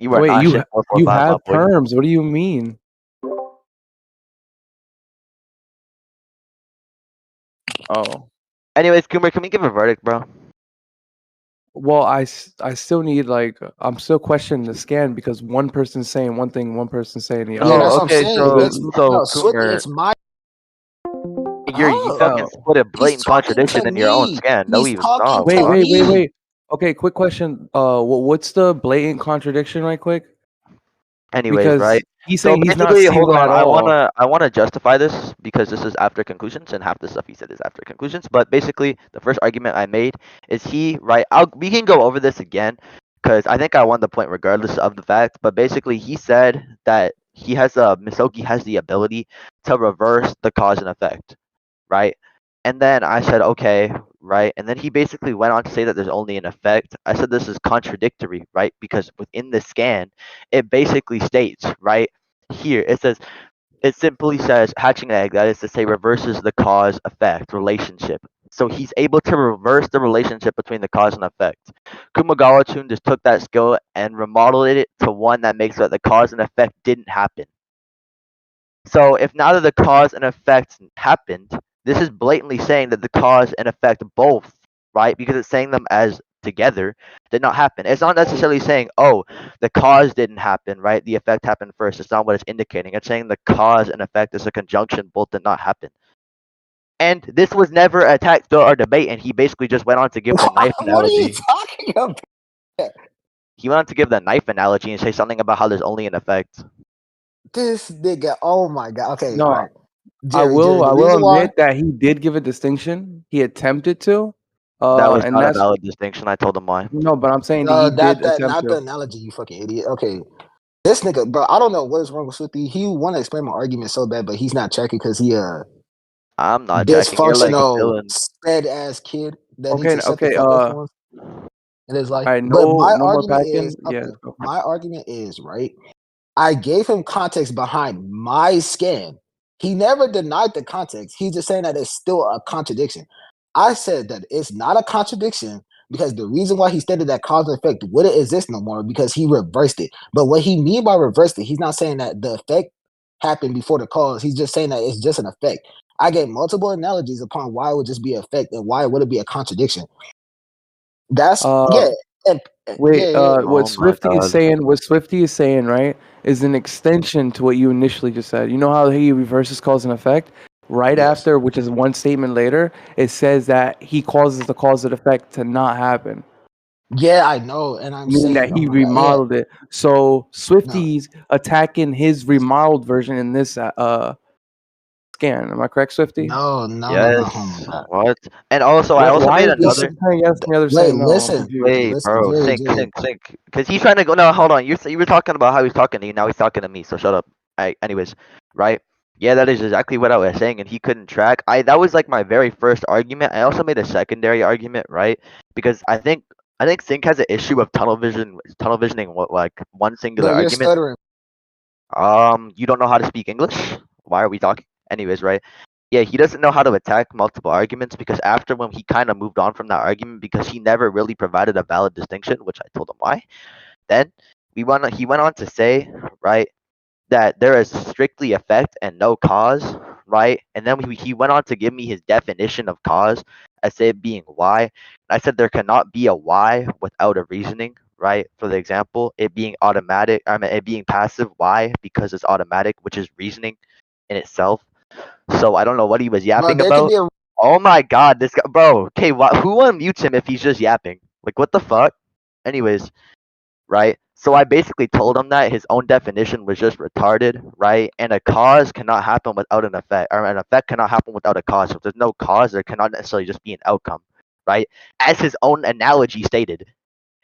[SPEAKER 1] You are
[SPEAKER 3] Wait,
[SPEAKER 1] not
[SPEAKER 3] you
[SPEAKER 1] shit
[SPEAKER 3] you
[SPEAKER 1] 445, my
[SPEAKER 3] have
[SPEAKER 1] boy.
[SPEAKER 3] perms. What do you mean? Oh.
[SPEAKER 1] Anyways, Coomer, can we give a verdict, bro?
[SPEAKER 3] Well, I still need I'm still questioning the scan because one person's saying one thing, one person's saying the
[SPEAKER 2] Yeah,
[SPEAKER 3] other.
[SPEAKER 2] that's what I'm
[SPEAKER 1] Okay,
[SPEAKER 2] saying.
[SPEAKER 1] so
[SPEAKER 2] Swifty,
[SPEAKER 1] Coomer,
[SPEAKER 2] it's my.
[SPEAKER 1] you
[SPEAKER 2] Oh,
[SPEAKER 1] fucking split a
[SPEAKER 2] he's
[SPEAKER 1] blatant
[SPEAKER 2] talking
[SPEAKER 1] contradiction
[SPEAKER 2] to
[SPEAKER 1] in your own
[SPEAKER 2] me.
[SPEAKER 1] scan. No,
[SPEAKER 2] He's
[SPEAKER 1] even
[SPEAKER 2] talking
[SPEAKER 1] stop,
[SPEAKER 3] Wait,
[SPEAKER 2] to
[SPEAKER 1] bro.
[SPEAKER 2] me.
[SPEAKER 3] Okay, quick question. What's the blatant contradiction, right quick?
[SPEAKER 1] Anyways,
[SPEAKER 3] Because
[SPEAKER 1] right?
[SPEAKER 3] he's
[SPEAKER 1] So
[SPEAKER 3] saying he's not
[SPEAKER 1] basically,
[SPEAKER 3] seeing
[SPEAKER 1] hold
[SPEAKER 3] them
[SPEAKER 1] on.
[SPEAKER 3] at all.
[SPEAKER 1] I wanna justify this because this is after conclusions, and half the stuff he said is after conclusions. But basically, the first argument I made is we can go over this again because I think I won the point regardless of the fact. But basically, he said that Misogi has the ability to reverse the cause and effect, right? And then I said, okay, right? And then he basically went on to say that there's only an effect. I said this is contradictory, right? Because within the scan, it basically states, right? Here, it simply says hatching an egg, that is to say, reverses the cause effect relationship. So he's able to reverse the relationship between the cause and effect. Kumagawa-chun just took that skill and remodeled it to one that makes that the cause and effect didn't happen. So if neither the cause and effect happened, this is blatantly saying that the cause and effect both, right? Because it's saying them as together did not happen. It's not necessarily saying, oh, the cause didn't happen, right? The effect happened first. It's not what it's indicating. It's saying the cause and effect is a conjunction, both did not happen. And this was never attacked or debate, and he basically just went on to give the knife
[SPEAKER 2] What are you
[SPEAKER 1] analogy.
[SPEAKER 2] talking about?
[SPEAKER 1] He went on to give the knife analogy and say something about how there's only an effect.
[SPEAKER 2] This nigga. Oh my god. Okay,
[SPEAKER 3] No,
[SPEAKER 2] all right.
[SPEAKER 3] I
[SPEAKER 2] Jerry. The
[SPEAKER 3] will
[SPEAKER 2] reason why.
[SPEAKER 3] admit that he did give a distinction. He attempted to.
[SPEAKER 1] That was
[SPEAKER 3] And
[SPEAKER 1] not a
[SPEAKER 3] that's
[SPEAKER 1] valid distinction. I told him why.
[SPEAKER 3] no, but I'm saying that he did
[SPEAKER 2] That
[SPEAKER 3] attempt
[SPEAKER 2] not the
[SPEAKER 3] to.
[SPEAKER 2] analogy, you fucking idiot. Okay, this nigga, bro. I don't know what is wrong with Swifty. He want to explain my argument so bad, but he's not checking because he
[SPEAKER 1] I'm not checking. You're like a
[SPEAKER 2] dysfunctional
[SPEAKER 1] villain.
[SPEAKER 2] sped ass kid that needs
[SPEAKER 3] Okay,
[SPEAKER 2] to shut the
[SPEAKER 3] okay.
[SPEAKER 2] fuck up for once in his life.
[SPEAKER 3] All right,
[SPEAKER 2] But my
[SPEAKER 3] no more
[SPEAKER 2] argument
[SPEAKER 3] packing.
[SPEAKER 2] is
[SPEAKER 3] Yeah,
[SPEAKER 2] okay.
[SPEAKER 3] go.
[SPEAKER 2] My argument is right. I gave him context behind my scan. He never denied the context. He's just saying that it's still a contradiction. I said that it's not a contradiction because the reason why he stated that cause and effect wouldn't exist no more because he reversed it. But what he mean by reversed it, he's not saying that the effect happened before the cause. He's just saying that it's just an effect. I gave multiple analogies upon why it would just be an effect and why would it be a contradiction. That's
[SPEAKER 3] Uh,
[SPEAKER 2] yeah. And,
[SPEAKER 3] Wait,
[SPEAKER 1] Oh my god.
[SPEAKER 3] what Swifty is saying, right, is an extension to what you initially just said. You know how he reverses cause and effect? Right
[SPEAKER 2] yes.
[SPEAKER 3] after, which is one statement later, it says that he causes the cause and effect to not happen.
[SPEAKER 2] Yeah, I know. And I'm
[SPEAKER 3] Meaning that
[SPEAKER 2] saying, oh
[SPEAKER 3] he
[SPEAKER 2] my god, yeah.
[SPEAKER 3] remodeled it. So
[SPEAKER 2] No.
[SPEAKER 3] Swifty's attacking his remodeled version in this scan. Am I correct, Swifty?
[SPEAKER 2] No. Oh my
[SPEAKER 1] Yes.
[SPEAKER 2] god.
[SPEAKER 1] What? And also, I also
[SPEAKER 3] Why
[SPEAKER 1] made
[SPEAKER 3] is one
[SPEAKER 1] another.
[SPEAKER 3] person saying yes and the other
[SPEAKER 2] Wait,
[SPEAKER 3] saying no? I'm
[SPEAKER 2] listen.
[SPEAKER 3] confused.
[SPEAKER 1] Wait,
[SPEAKER 2] Listen,
[SPEAKER 1] bro,
[SPEAKER 2] Jerry,
[SPEAKER 1] sync. Because he's trying to go. No, hold on. You were talking about how he's talking to you. Now he's talking to me. So shut up. Anyways, right? Yeah, that is exactly what I was saying, and he couldn't track. That was like my very first argument. I also made a secondary argument, right? Because I think Sync has an issue of tunnel visioning what like one singular
[SPEAKER 2] Bro, you're
[SPEAKER 1] argument.
[SPEAKER 2] stuttering.
[SPEAKER 1] You don't know how to speak English? Why are we talking? Anyways, right? Yeah, he doesn't know how to attack multiple arguments because after when he kind of moved on from that argument because he never really provided a valid distinction, which I told him why. Then he went on to say, right, that there is strictly effect and no cause, right? And then he went on to give me his definition of cause as it being why. I said there cannot be a why without a reasoning, right? For the example, it being automatic, it being passive, why? Because it's automatic, which is reasoning in itself. So I don't know what he was
[SPEAKER 2] Bro,
[SPEAKER 1] yapping
[SPEAKER 2] there could
[SPEAKER 1] about.
[SPEAKER 2] be a
[SPEAKER 1] Oh my god, this guy, bro. Okay, who unmutes him if he's just yapping? Like, what the fuck? Anyways, right? So I basically told him that his own definition was just retarded, right? And a cause cannot happen without an effect, or an effect cannot happen without a cause. So if there's no cause, there cannot necessarily just be an outcome, right? As his own analogy stated,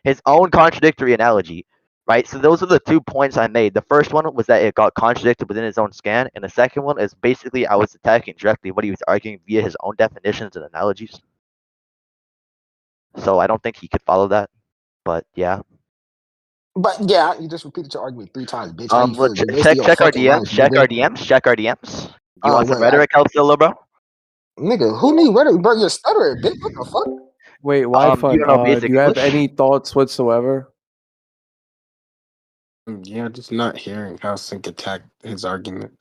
[SPEAKER 1] his own contradictory analogy, right? So those are the 2 points I made. The first one was that it got contradicted within his own scan, and the second one is basically I was attacking directly what he was arguing via his own definitions and analogies. So I don't think he could follow that, but yeah.
[SPEAKER 2] But yeah, you just repeated your argument 3 times, bitch. How you
[SPEAKER 1] Look,
[SPEAKER 2] feel? You're wasting your
[SPEAKER 1] check our
[SPEAKER 2] fucking life,
[SPEAKER 1] DMs. Check our
[SPEAKER 2] nigga.
[SPEAKER 1] DMs. Check our DMs. You want some
[SPEAKER 2] Wait,
[SPEAKER 1] rhetoric help, still, bro?
[SPEAKER 2] nigga, who need rhetoric? Bro, you're stuttering, bitch. What the fuck?
[SPEAKER 3] Wait, why fun?
[SPEAKER 1] You don't know
[SPEAKER 3] Do
[SPEAKER 1] basic
[SPEAKER 3] you have
[SPEAKER 1] English?
[SPEAKER 3] any thoughts whatsoever?
[SPEAKER 4] Yeah, just not hearing how Sync attacked his argument.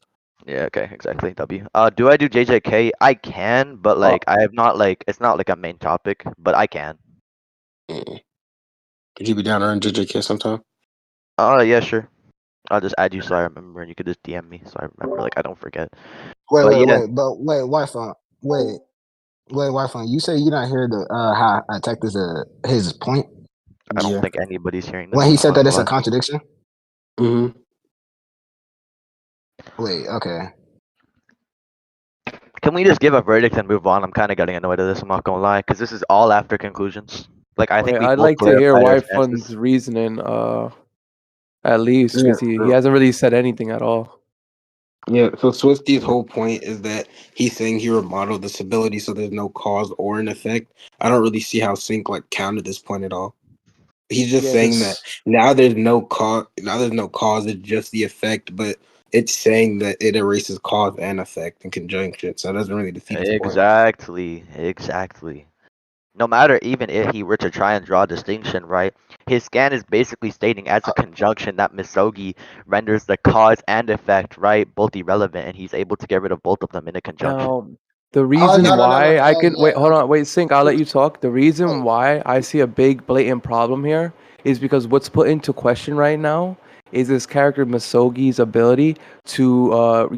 [SPEAKER 1] Yeah, okay, exactly. W. Do I do JJK? I can, but like I have not like it's not like a main topic, but I can.
[SPEAKER 4] Could you be down there in JJK sometime?
[SPEAKER 1] Oh yeah, sure. I'll just add you so I remember, and you could just DM me so I remember. Like I don't forget.
[SPEAKER 2] Wait,
[SPEAKER 1] But yeah,
[SPEAKER 2] Wi-Fi. Wait, Wi-Fi. You say you not hear the how I attacked his point
[SPEAKER 1] I don't
[SPEAKER 4] Yeah.
[SPEAKER 1] think anybody's hearing this.
[SPEAKER 2] when he
[SPEAKER 1] I'm
[SPEAKER 2] said
[SPEAKER 1] not
[SPEAKER 2] that
[SPEAKER 1] gonna
[SPEAKER 2] it's a
[SPEAKER 1] lie.
[SPEAKER 2] contradiction.
[SPEAKER 4] Mm-hmm.
[SPEAKER 2] Wait, okay.
[SPEAKER 1] Can we just give a verdict and move on? I'm kind of getting annoyed at this. I'm not gonna lie, because this is all after conclusions. Like I think
[SPEAKER 3] Wait,
[SPEAKER 1] we
[SPEAKER 3] I'd
[SPEAKER 1] both
[SPEAKER 3] like to hear
[SPEAKER 1] clarified our
[SPEAKER 3] why
[SPEAKER 1] stances.
[SPEAKER 3] fun's reasoning. At least
[SPEAKER 4] Yeah,
[SPEAKER 3] because he hasn't really said anything at all.
[SPEAKER 4] Yeah, so Swifty's whole point is that he's saying he remodeled this ability so there's no cause or an effect. I don't really see how Sync like counted this point at all. He's just
[SPEAKER 3] Yeah,
[SPEAKER 4] saying that
[SPEAKER 3] 'cause-
[SPEAKER 4] now there's no cause. Now there's no cause. It's just the effect, but it's saying that it erases cause and effect in conjunction. So it doesn't really defeat his point.
[SPEAKER 1] Exactly. No matter even if he were to try and draw a distinction, right? His scan is basically stating as a conjunction that Misogi renders the cause and effect, right, both irrelevant, and he's able to get rid of both of them in a conjunction.
[SPEAKER 3] Now, the reason
[SPEAKER 2] no.
[SPEAKER 3] why I can wait,
[SPEAKER 2] Yeah,
[SPEAKER 3] hold
[SPEAKER 2] okay.
[SPEAKER 3] on, wait, Sync, I'll let you talk. The reason why I see a big blatant problem here is because what's put into question right now is this character Misogi's ability to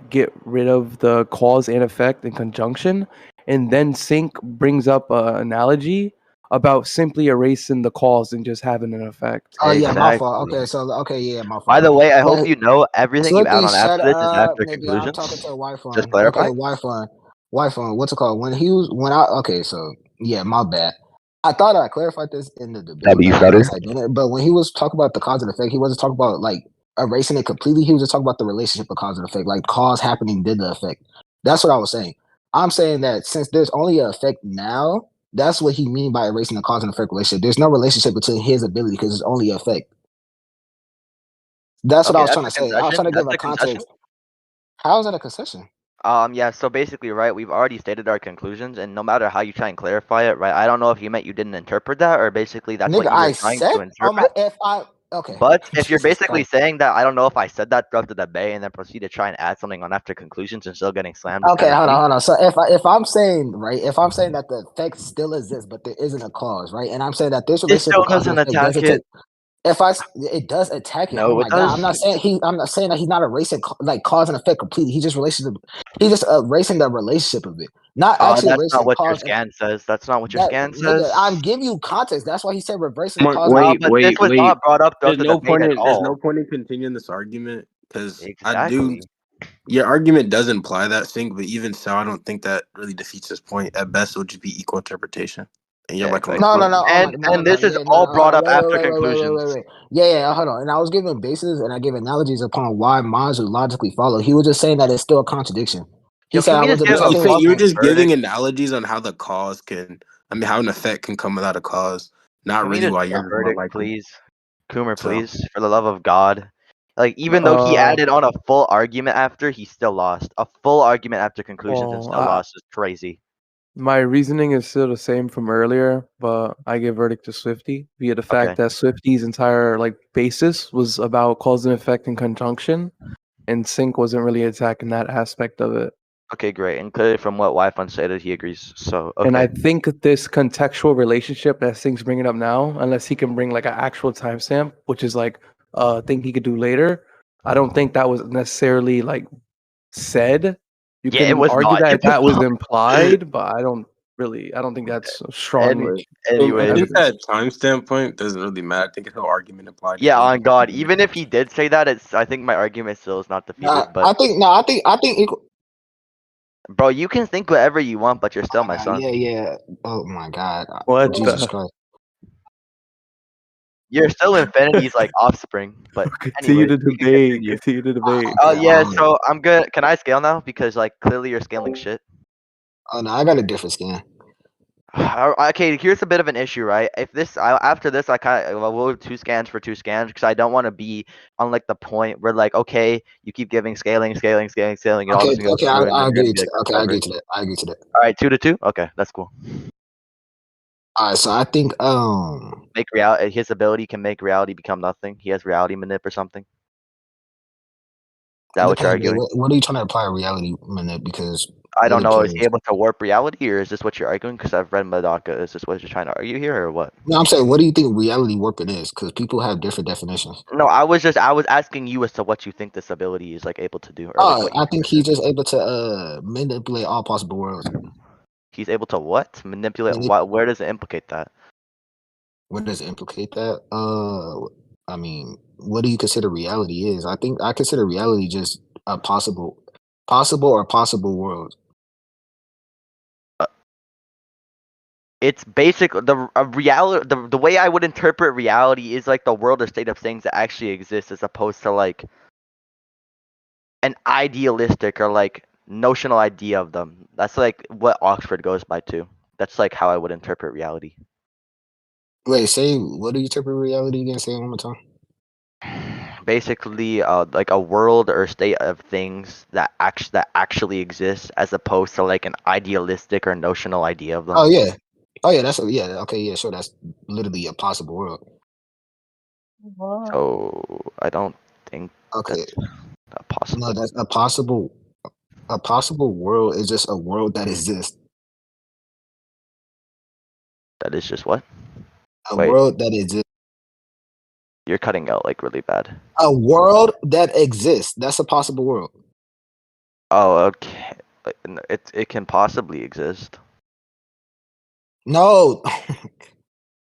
[SPEAKER 3] get rid of the cause and effect in conjunction, and then Sync brings up an analogy about simply erasing the cause and just having an effect.
[SPEAKER 2] Oh yeah, my fault.
[SPEAKER 1] Exactly.
[SPEAKER 2] Okay, so yeah, my fault.
[SPEAKER 1] By the way, I hope
[SPEAKER 2] Wait,
[SPEAKER 1] you know everything you add
[SPEAKER 2] Swifty,
[SPEAKER 1] on after
[SPEAKER 2] shut
[SPEAKER 1] this is
[SPEAKER 2] up,
[SPEAKER 1] after
[SPEAKER 2] nigga. I'm talking
[SPEAKER 1] conclusions.
[SPEAKER 2] to Wi-Fi.
[SPEAKER 1] Just clarify.
[SPEAKER 2] Okay, Wi-Fi. What's it called? Okay, so yeah, my bad. I thought I clarified this in the debate,
[SPEAKER 1] W
[SPEAKER 2] but I
[SPEAKER 1] stutter.
[SPEAKER 2] guess I didn't. But when he was talking about the cause and effect, he wasn't talking about like erasing it completely. He was just talking about the relationship of cause and effect, like cause happening did the effect. That's what I was saying. I'm saying that since there's only an effect now, that's what he mean by erasing the cause and effect relationship. There's no relationship between his ability because it's only effect. That's what I
[SPEAKER 1] Okay,
[SPEAKER 2] was
[SPEAKER 1] that's
[SPEAKER 2] trying
[SPEAKER 1] a
[SPEAKER 2] to say. I was
[SPEAKER 1] concession.
[SPEAKER 2] trying to give
[SPEAKER 1] That's
[SPEAKER 2] a
[SPEAKER 1] a concession.
[SPEAKER 2] context. How is that a concession?
[SPEAKER 1] Yeah, so basically, right, we've already stated our conclusions, and no matter how you try and clarify it, right, I don't know if you meant you didn't interpret that, or basically that's what
[SPEAKER 2] Nigga,
[SPEAKER 1] you were
[SPEAKER 2] I
[SPEAKER 1] trying
[SPEAKER 2] said
[SPEAKER 1] to
[SPEAKER 2] on my
[SPEAKER 1] interpret.
[SPEAKER 2] if I okay.
[SPEAKER 1] But if you're
[SPEAKER 2] Jesus
[SPEAKER 1] basically
[SPEAKER 2] Christ.
[SPEAKER 1] saying that, I don't know if I said that throughout the debate and then proceed to try and add something on after conclusions and still getting slammed, it's
[SPEAKER 2] Okay,
[SPEAKER 1] kind of shitty.
[SPEAKER 2] hold on. So if I'm saying if I'm saying that the effect still exists, but there isn't a cause, right? And I'm saying that this
[SPEAKER 1] This
[SPEAKER 2] relationship
[SPEAKER 1] still
[SPEAKER 2] of cause and
[SPEAKER 1] doesn't
[SPEAKER 2] effect
[SPEAKER 1] attack
[SPEAKER 2] doesn't
[SPEAKER 1] it.
[SPEAKER 2] take. It does attack it. Oh
[SPEAKER 1] No, it
[SPEAKER 2] my god!
[SPEAKER 1] does.
[SPEAKER 2] I'm not saying that he's not erasing like cause and effect completely. He's just erasing the relationship of it, not actually
[SPEAKER 1] That's not
[SPEAKER 2] erasing
[SPEAKER 1] what your
[SPEAKER 2] cause.
[SPEAKER 1] scan says. That's not what your
[SPEAKER 2] That
[SPEAKER 1] scan
[SPEAKER 2] nigga,
[SPEAKER 1] says.
[SPEAKER 2] I'm giving you context. That's why he said reversing the cause.
[SPEAKER 1] But this was
[SPEAKER 4] Wait.
[SPEAKER 1] not brought up throughout
[SPEAKER 4] There's
[SPEAKER 1] the
[SPEAKER 4] no
[SPEAKER 1] debate
[SPEAKER 4] point
[SPEAKER 1] at
[SPEAKER 4] in there's no
[SPEAKER 1] all.
[SPEAKER 4] point in continuing this argument because I do.
[SPEAKER 1] Exactly.
[SPEAKER 4] Your argument does imply that Sync, but even so, I don't think that really defeats his point. At best, it would just be equal interpretation. And you're
[SPEAKER 1] Yeah,
[SPEAKER 4] like on the
[SPEAKER 1] exactly.
[SPEAKER 2] No,
[SPEAKER 4] front.
[SPEAKER 2] no, no. Oh my, no, no,
[SPEAKER 1] And
[SPEAKER 2] no.
[SPEAKER 1] this is
[SPEAKER 2] Yeah,
[SPEAKER 1] all
[SPEAKER 2] no. Hold
[SPEAKER 1] brought
[SPEAKER 2] on.
[SPEAKER 1] up
[SPEAKER 2] Wait, wait,
[SPEAKER 1] after
[SPEAKER 2] wait, wait, wait, wait,
[SPEAKER 1] conclusions.
[SPEAKER 2] wait, wait. Yeah, yeah. Hold on. And I was giving bases and I gave analogies upon why mine would logically follow. He was just saying that it's still a contradiction. He
[SPEAKER 1] Yo,
[SPEAKER 2] said
[SPEAKER 1] can
[SPEAKER 2] I
[SPEAKER 1] we just
[SPEAKER 2] wasn't
[SPEAKER 1] give
[SPEAKER 4] You're,
[SPEAKER 1] a
[SPEAKER 4] you
[SPEAKER 2] testing.
[SPEAKER 4] think you're
[SPEAKER 1] fucking
[SPEAKER 4] just giving
[SPEAKER 1] verdict?
[SPEAKER 4] analogies on how the cause can, I mean, how an effect can come without a cause. Not
[SPEAKER 1] Can we
[SPEAKER 4] really
[SPEAKER 1] just
[SPEAKER 4] why
[SPEAKER 1] give a
[SPEAKER 4] yours is more
[SPEAKER 1] verdict,
[SPEAKER 4] likely.
[SPEAKER 1] please? Coomer,
[SPEAKER 4] So
[SPEAKER 1] please, for the love of God. Like, even though he
[SPEAKER 3] Uh,
[SPEAKER 1] added on a full argument after, he still lost. A full argument after conclusions and
[SPEAKER 3] well,
[SPEAKER 1] still lost is crazy.
[SPEAKER 3] my reasoning is still the same from earlier, but I give verdict to Swifty via the fact
[SPEAKER 1] Okay.
[SPEAKER 3] that Swifty's entire like basis was about cause and effect and conjunction, and Sync wasn't really attacking that aspect of it.
[SPEAKER 1] Okay, great. And clearly from what Wi-Fi stated, he agrees. So,
[SPEAKER 3] And I
[SPEAKER 1] okay.
[SPEAKER 3] think this contextual relationship that Sync's bringing up now, unless he can bring like an actual timestamp, which is like a thing he could do later, I don't think that was necessarily like said. You
[SPEAKER 1] Yeah, it
[SPEAKER 3] can
[SPEAKER 1] was
[SPEAKER 3] argue
[SPEAKER 1] not. It
[SPEAKER 3] that
[SPEAKER 1] was
[SPEAKER 3] that was
[SPEAKER 1] not.
[SPEAKER 3] implied, but I don't think that's strong
[SPEAKER 1] Any,
[SPEAKER 3] like
[SPEAKER 4] I
[SPEAKER 1] anyways.
[SPEAKER 4] think
[SPEAKER 3] evidence.
[SPEAKER 4] that timestamp point doesn't really matter. I think his whole argument applied to
[SPEAKER 1] Yeah, on
[SPEAKER 4] anything.
[SPEAKER 1] God. Even if he did say that, I think my argument still is not
[SPEAKER 2] Nah,
[SPEAKER 1] defeated. But
[SPEAKER 2] I think equal.
[SPEAKER 1] bro, you can think whatever you want, but you're still my son.
[SPEAKER 2] Yeah, yeah. Oh my God.
[SPEAKER 3] What
[SPEAKER 2] Jesus
[SPEAKER 3] the
[SPEAKER 2] Christ.
[SPEAKER 1] You're still Infinity's like offspring. But
[SPEAKER 3] continue
[SPEAKER 1] anyways,
[SPEAKER 3] to
[SPEAKER 1] we can
[SPEAKER 3] debate,
[SPEAKER 1] continue.
[SPEAKER 3] continue to debate.
[SPEAKER 1] Oh
[SPEAKER 2] Okay,
[SPEAKER 1] yeah, so I'm good. Can I scale now? Because like clearly you're scaling shit.
[SPEAKER 2] Oh no, I got a different skin.
[SPEAKER 1] Okay, here's a bit of an issue, right? If after this, I kind of we'll do 2 scans for 2 scans because I don't want to be on like the point where like okay, you keep giving scaling, and all
[SPEAKER 2] Okay,
[SPEAKER 1] this is gonna
[SPEAKER 2] okay,
[SPEAKER 1] through, and
[SPEAKER 2] I
[SPEAKER 1] then you're gonna
[SPEAKER 2] agree
[SPEAKER 1] be
[SPEAKER 2] to
[SPEAKER 1] like
[SPEAKER 2] okay, I
[SPEAKER 1] whatever.
[SPEAKER 2] agree to that. I agree to that.
[SPEAKER 1] All right, 2-2. Okay, that's cool.
[SPEAKER 2] All right, so I think
[SPEAKER 1] Make reality. His ability can make reality become nothing. He has reality manip or something. Is that what you're
[SPEAKER 2] depends.
[SPEAKER 1] arguing?
[SPEAKER 2] What are you trying to apply reality minute? Because
[SPEAKER 1] I
[SPEAKER 2] it
[SPEAKER 1] don't know. Is he
[SPEAKER 2] depends.
[SPEAKER 1] able to warp reality, or is this what you're arguing? Because I've read Madaka. Is this what you're trying to argue here, or what?
[SPEAKER 2] No, I'm saying, what do you think reality warping is? Because people have different definitions.
[SPEAKER 1] No, I was asking you as to what you think this ability is like able to do, or like
[SPEAKER 2] Oh,
[SPEAKER 1] what you
[SPEAKER 2] I
[SPEAKER 1] think
[SPEAKER 2] think
[SPEAKER 1] this is.
[SPEAKER 2] he's just able to manipulate all possible worlds.
[SPEAKER 1] He's able to what? Manipulate
[SPEAKER 2] Manip-
[SPEAKER 1] what? Where does it implicate that?
[SPEAKER 2] what does it implicate that? I mean, what do you consider reality is? I think I consider reality just a possible world.
[SPEAKER 1] It's basic. The reality. The way I would interpret reality is like the world or state of things that actually exist, as opposed to like an idealistic or like notional idea of them. That's like what Oxford goes by too. That's like how I would interpret reality.
[SPEAKER 2] Wait, say what do you interpret reality again? Say it one more time.
[SPEAKER 1] Basically, like a world or state of things that actually exists, as opposed to like an idealistic or notional idea of them.
[SPEAKER 2] Oh yeah. Oh yeah, yeah, okay, yeah, sure. That's literally a possible world.
[SPEAKER 1] So I don't think
[SPEAKER 2] Okay.
[SPEAKER 1] that's
[SPEAKER 2] No,
[SPEAKER 1] possible.
[SPEAKER 2] that's a possible world is just a world that exists.
[SPEAKER 1] That is just what?
[SPEAKER 2] A
[SPEAKER 1] Wait,
[SPEAKER 2] world that exists.
[SPEAKER 1] you're cutting out like really bad.
[SPEAKER 2] A world that exists. That's a possible world.
[SPEAKER 1] Oh, okay. Like, it can possibly exist.
[SPEAKER 2] No.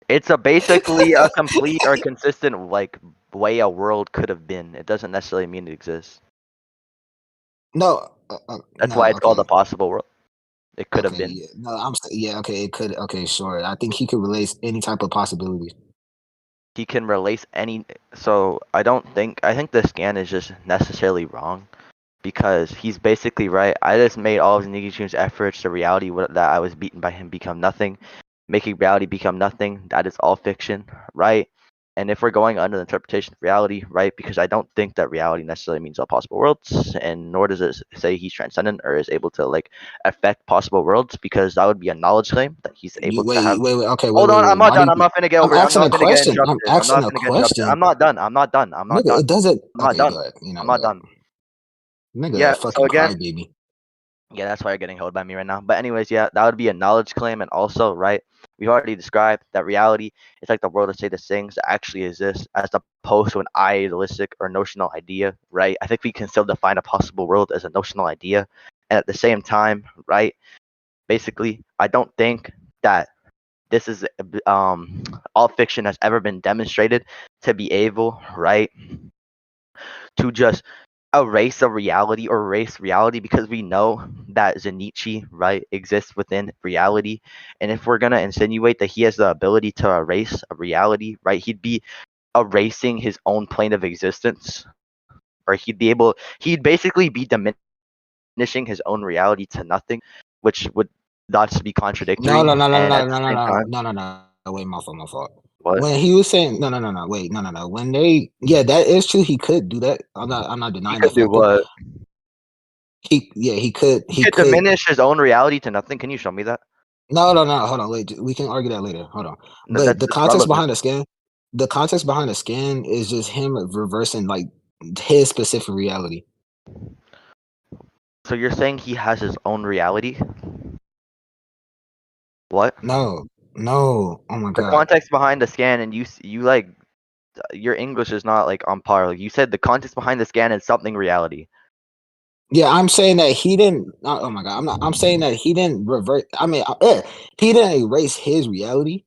[SPEAKER 1] It's basically a complete or consistent like way a world could have been. It doesn't necessarily mean it exists.
[SPEAKER 2] No.
[SPEAKER 1] That's
[SPEAKER 2] No,
[SPEAKER 1] why it's called
[SPEAKER 2] okay.
[SPEAKER 1] a possible world. It could have
[SPEAKER 2] Okay,
[SPEAKER 1] been.
[SPEAKER 2] yeah. No, yeah, okay, it could okay, sure. I think he could relate any type of possibilities.
[SPEAKER 1] He can relate any. So I think the scan is just necessarily wrong, because he's basically right. I just made all of Nigichun's efforts to reality that I was beaten by him become nothing, making reality become nothing. That is all fiction, right? And if we're going under the interpretation of reality, right? Because I don't think that reality necessarily means all possible worlds, and nor does it say he's transcendent or is able to like affect possible worlds, because that would be a knowledge claim that he's able
[SPEAKER 2] You
[SPEAKER 1] to have.
[SPEAKER 2] okay,
[SPEAKER 1] Hold on, I'm not
[SPEAKER 2] Why do
[SPEAKER 1] done.
[SPEAKER 2] you
[SPEAKER 1] I'm not finna get
[SPEAKER 2] I'm
[SPEAKER 1] over. I'm
[SPEAKER 2] asking a
[SPEAKER 1] not finna get
[SPEAKER 2] question. I'm
[SPEAKER 1] interrupted. I'm
[SPEAKER 2] asking
[SPEAKER 1] not
[SPEAKER 2] a
[SPEAKER 1] finna get interrupted.
[SPEAKER 2] question.
[SPEAKER 1] I'm not done. I'm not done. I'm not
[SPEAKER 2] Nigga,
[SPEAKER 1] done.
[SPEAKER 2] it doesn't
[SPEAKER 1] I'm not
[SPEAKER 2] okay,
[SPEAKER 1] done.
[SPEAKER 2] go ahead. You know
[SPEAKER 1] I'm not
[SPEAKER 2] what?
[SPEAKER 1] done.
[SPEAKER 2] Nigga, a
[SPEAKER 1] Yeah. So
[SPEAKER 2] fucking
[SPEAKER 1] again,
[SPEAKER 2] crybaby.
[SPEAKER 1] yeah, that's why you're getting held by me right now. But anyways, yeah, that would be a knowledge claim, and also, right, we've already described that reality is like the world of state of things that actually exist, as opposed to an idealistic or notional idea, right? I think we can still define a possible world as a notional idea, and at the same time, right, basically, I don't think that this is all fiction has ever been demonstrated to be able, right, to just erase a reality or erase reality because we know that Zenichi, right, exists within reality. And if we're gonna insinuate that he has the ability to erase a reality, right, he'd be erasing his own plane of existence. Or he'd basically be diminishing his own reality to nothing, which would thus be
[SPEAKER 2] No,
[SPEAKER 1] contradictory.
[SPEAKER 2] no, no, no,
[SPEAKER 1] And
[SPEAKER 2] no,
[SPEAKER 1] at the
[SPEAKER 2] no, no,
[SPEAKER 1] same
[SPEAKER 2] no,
[SPEAKER 1] time,
[SPEAKER 2] no, no, no. Wait, my fault.
[SPEAKER 1] what?
[SPEAKER 2] When he was saying no, no, no, no, wait, no. When yeah, that is true. He could do that. I'm not
[SPEAKER 1] He
[SPEAKER 2] denying
[SPEAKER 1] could
[SPEAKER 2] that
[SPEAKER 1] do
[SPEAKER 2] factor.
[SPEAKER 1] what?
[SPEAKER 2] He could,
[SPEAKER 1] He could diminish his own reality to nothing. Can you show me that?
[SPEAKER 2] No, no, no. Hold on, wait. We can argue that later. Hold on. But
[SPEAKER 1] That's relevant.
[SPEAKER 2] the context behind the scan is just him reversing like his specific reality.
[SPEAKER 1] So you're saying he has his own reality? What?
[SPEAKER 2] No, no. Oh my
[SPEAKER 1] The
[SPEAKER 2] god.
[SPEAKER 1] context behind the scan, and you like your English is not like on par. Like, you said the context behind the scan is something reality.
[SPEAKER 2] Yeah, I'm saying that he didn't. Oh my god. I'm saying that he didn't revert. I mean, he didn't erase his reality.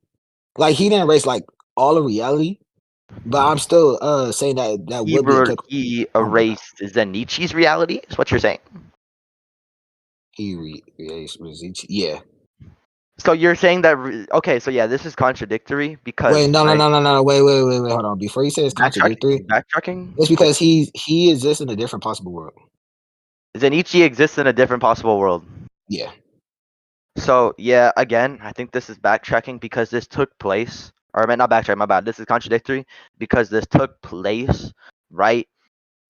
[SPEAKER 2] Like he didn't erase like all of reality. But I'm still saying that that would be applicable.
[SPEAKER 1] He
[SPEAKER 2] Oh my god.
[SPEAKER 1] erased Zenichi's reality. Is what you're saying?
[SPEAKER 2] Erased each. Yeah.
[SPEAKER 1] So you're saying that? Okay, so yeah, this is contradictory because
[SPEAKER 2] Wait, no, no,
[SPEAKER 1] right,
[SPEAKER 2] no, no, no. Wait. Hold on. Before you say it's contradictory,
[SPEAKER 1] backtracking.
[SPEAKER 2] it's
[SPEAKER 1] Like
[SPEAKER 2] because he exists in a different possible world.
[SPEAKER 1] Zenichi exists in a different possible world.
[SPEAKER 2] Yeah.
[SPEAKER 1] So yeah, again, I think this is backtracking because this took place, or I meant not backtrack. My bad. This is contradictory because this took place right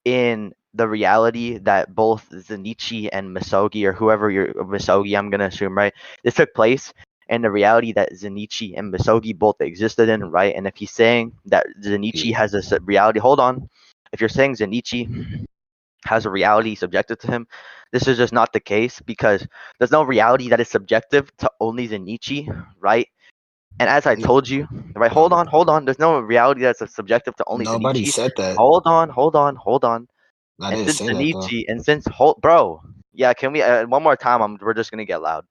[SPEAKER 1] in the reality that both Zenichi and Misogi, or whoever you're Misogi, I'm gonna assume, right? This took place in the reality that Zenichi and Misogi both existed in, right? And if he's saying that Zenichi has this reality, hold on. If you're saying Zenichi has a reality subjective to him, this is just not the case because there's no reality that is subjective to only Zenichi, right? And as I told you, right? Hold on. There's no reality that's subjective to only
[SPEAKER 2] Nobody
[SPEAKER 1] Zenichi.
[SPEAKER 2] said that.
[SPEAKER 1] Hold on.
[SPEAKER 2] I
[SPEAKER 1] And
[SPEAKER 2] didn't
[SPEAKER 1] since
[SPEAKER 2] say that though.
[SPEAKER 1] Zenichi, and since bro, yeah, can we one more time? We're just gonna get loud,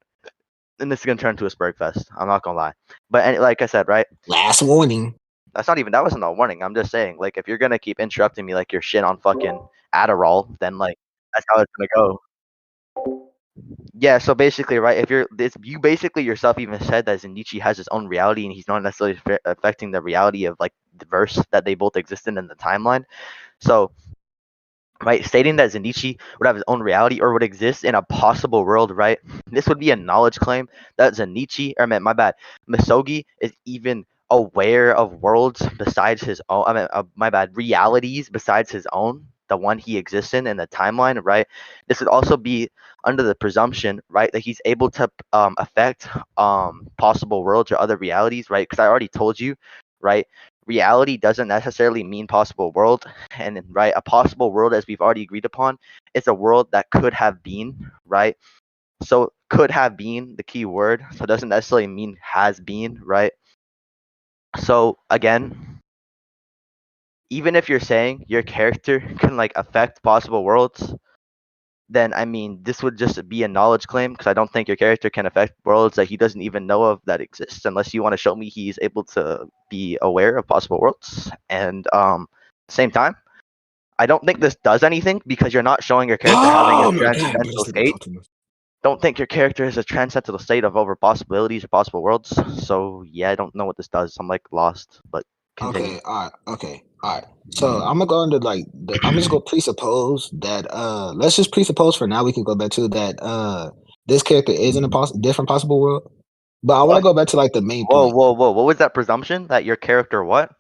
[SPEAKER 1] and this is gonna turn into a Spurg fest. I'm not gonna lie, but like I said, right?
[SPEAKER 2] Last warning.
[SPEAKER 1] That wasn't a warning. I'm just saying, like, if you're gonna keep interrupting me like you're shit on fucking Adderall, then like that's how it's gonna go. Yeah, so basically, right? If you basically yourself even said that Zenichi has his own reality and he's not necessarily affecting the reality of like the verse that they both exist in the timeline. So right, stating that Zenichi would have his own reality or would exist in a possible world, right? This would be a knowledge claim that Zenichi, or my bad, Misogi is even aware of worlds besides his own. My bad, realities besides his own, the one he exists in the timeline, right? This would also be under the presumption, right, that he's able to affect possible worlds or other realities, right? Because I already told you, right? Reality doesn't necessarily mean possible world, and right, a possible world, as we've already agreed upon, is a world that could have been, right? So could have been the key word, so it doesn't necessarily mean has been, right? So again, even if you're saying your character can like affect possible worlds, then I mean this would just be a knowledge claim because I don't think your character can affect worlds that he doesn't even know of that exist unless you want to show me he's able to be aware of possible worlds. And same time, I don't think this does anything because you're not showing your character having a
[SPEAKER 2] Oh my god, bro,
[SPEAKER 1] transcendental
[SPEAKER 2] this nigga
[SPEAKER 1] state.
[SPEAKER 2] talk too much.
[SPEAKER 1] Don't think your character is a transcendental state of over possibilities or possible worlds. So yeah, I don't know what this does. I'm like lost, but continue.
[SPEAKER 2] Okay, all right. So I'm gonna go into like I'm just gonna presuppose that let's just presuppose for now we can go back to that this character is in a different possible world. But I want to
[SPEAKER 1] What?
[SPEAKER 2] go back to like the main
[SPEAKER 1] Whoa,
[SPEAKER 2] point
[SPEAKER 1] whoa, whoa! What was that presumption that your character what?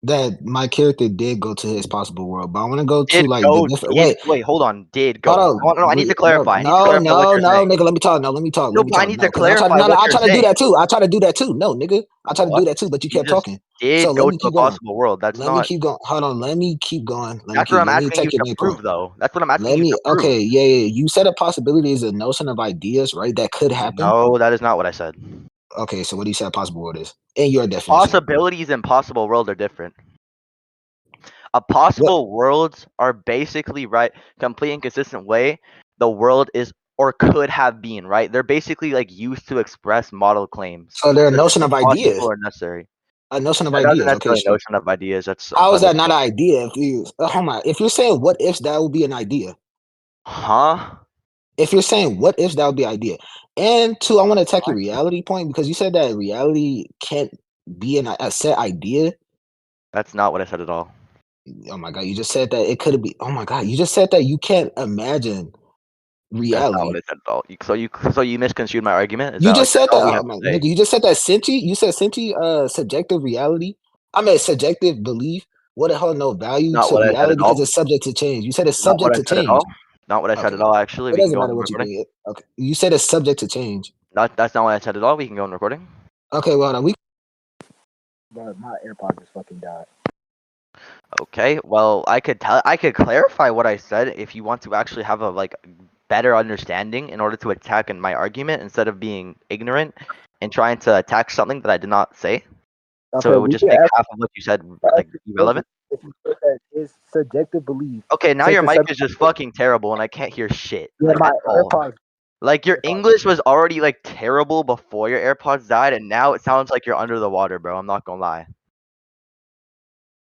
[SPEAKER 2] that my character did go to his possible world. But I want to go to
[SPEAKER 1] Did
[SPEAKER 2] like the
[SPEAKER 1] go?
[SPEAKER 2] different
[SPEAKER 1] Did wait? Hold on. Did
[SPEAKER 2] hold
[SPEAKER 1] go?
[SPEAKER 2] on,
[SPEAKER 1] No, I need to
[SPEAKER 2] bro.
[SPEAKER 1] clarify. I need to
[SPEAKER 2] No,
[SPEAKER 1] clarify what
[SPEAKER 2] no,
[SPEAKER 1] you're
[SPEAKER 2] no,
[SPEAKER 1] saying.
[SPEAKER 2] nigga. Let me talk. No, let me talk.
[SPEAKER 1] No,
[SPEAKER 2] Let me
[SPEAKER 1] but I
[SPEAKER 2] talk.
[SPEAKER 1] need
[SPEAKER 2] No,
[SPEAKER 1] to
[SPEAKER 2] because I try to
[SPEAKER 1] clarify
[SPEAKER 2] no, no,
[SPEAKER 1] what
[SPEAKER 2] I
[SPEAKER 1] you're
[SPEAKER 2] try to do
[SPEAKER 1] saying.
[SPEAKER 2] that too. I try to do that too. No, nigga. I try to
[SPEAKER 1] What?
[SPEAKER 2] do that too, but you
[SPEAKER 1] You
[SPEAKER 2] kept
[SPEAKER 1] just
[SPEAKER 2] talking. So
[SPEAKER 1] did
[SPEAKER 2] let
[SPEAKER 1] go
[SPEAKER 2] me
[SPEAKER 1] to a
[SPEAKER 2] keep going.
[SPEAKER 1] possible world. That's
[SPEAKER 2] Let me
[SPEAKER 1] not.
[SPEAKER 2] keep going. Hold on. Let me keep going.
[SPEAKER 1] That's what I'm
[SPEAKER 2] Let me
[SPEAKER 1] asking you
[SPEAKER 2] take your
[SPEAKER 1] to
[SPEAKER 2] main point.
[SPEAKER 1] prove, though. That's what I'm asking
[SPEAKER 2] Let
[SPEAKER 1] you
[SPEAKER 2] me
[SPEAKER 1] to prove.
[SPEAKER 2] okay, yeah. You said a possibility is a notion of ideas, right? That could happen.
[SPEAKER 1] No, that is not what I said.
[SPEAKER 2] Okay, so what do you say a possible world is? In your definition.
[SPEAKER 1] Possibilities and possible world are different. A
[SPEAKER 2] What
[SPEAKER 1] possible worlds are basically right, complete and consistent way the world is or could have been, right? They're basically like used to express model claims.
[SPEAKER 2] so they're a
[SPEAKER 1] Doesn't
[SPEAKER 2] notion
[SPEAKER 1] mean
[SPEAKER 2] of ideas.
[SPEAKER 1] possible or necessary.
[SPEAKER 2] A notion of
[SPEAKER 1] That doesn't
[SPEAKER 2] ideas. Okay,
[SPEAKER 1] necessarily
[SPEAKER 2] sure.
[SPEAKER 1] notion of ideas. That's
[SPEAKER 2] How is
[SPEAKER 1] but
[SPEAKER 2] that not an idea? If you hold on, if you're saying what ifs, that would be an idea.
[SPEAKER 1] huh?
[SPEAKER 2] If you're saying what ifs, that would be an idea. And two, I want to attack your
[SPEAKER 1] What?
[SPEAKER 2] reality point because you said that reality can't be a set idea.
[SPEAKER 1] That's not what I said at all.
[SPEAKER 2] Oh my god, you just said that it could be. Oh my god, you just said that you can't imagine
[SPEAKER 1] That's not what
[SPEAKER 2] reality.
[SPEAKER 1] I said at all. So you misconstrued my argument. Is
[SPEAKER 2] You
[SPEAKER 1] that like
[SPEAKER 2] just
[SPEAKER 1] that's
[SPEAKER 2] said that,
[SPEAKER 1] all we have
[SPEAKER 2] my
[SPEAKER 1] to say?
[SPEAKER 2] nigga. You just said that Sync.Witme. You said Sync.Witme, subjective reality. I mean, subjective belief would hold no value
[SPEAKER 1] Not
[SPEAKER 2] to
[SPEAKER 1] what I said
[SPEAKER 2] reality
[SPEAKER 1] at
[SPEAKER 2] because
[SPEAKER 1] all.
[SPEAKER 2] it's subject to change. You said it's
[SPEAKER 1] Not what
[SPEAKER 2] subject
[SPEAKER 1] I
[SPEAKER 2] to
[SPEAKER 1] said at
[SPEAKER 2] change.
[SPEAKER 1] all. Not what I said
[SPEAKER 2] Okay,
[SPEAKER 1] at all. Actually,
[SPEAKER 2] it
[SPEAKER 1] we can
[SPEAKER 2] doesn't
[SPEAKER 1] go on
[SPEAKER 2] matter
[SPEAKER 1] the
[SPEAKER 2] what you
[SPEAKER 1] recording.
[SPEAKER 2] did. Okay, you said it's subject to change.
[SPEAKER 1] That's not what I said at all. We can go on recording.
[SPEAKER 2] Okay, well, we. But my AirPod just fucking died.
[SPEAKER 1] Okay. Well, I could clarify what I said if you want to actually have a like better understanding in order to attack in my argument instead of being ignorant and trying to attack something that I did not say. So
[SPEAKER 2] Okay,
[SPEAKER 1] it would
[SPEAKER 2] we
[SPEAKER 1] just
[SPEAKER 2] can
[SPEAKER 1] make
[SPEAKER 2] ask,
[SPEAKER 1] half of what you said like irrelevant.
[SPEAKER 2] if you said that his subjective belief.
[SPEAKER 1] Okay, now
[SPEAKER 2] Take
[SPEAKER 1] your
[SPEAKER 2] the
[SPEAKER 1] mic
[SPEAKER 2] subject.
[SPEAKER 1] is just fucking terrible and I can't hear shit
[SPEAKER 2] Yeah,
[SPEAKER 1] like
[SPEAKER 2] my
[SPEAKER 1] at all.
[SPEAKER 2] AirPods.
[SPEAKER 1] Like your English was already like terrible before your AirPods died and now it sounds like you're under the water, bro. I'm not gonna lie.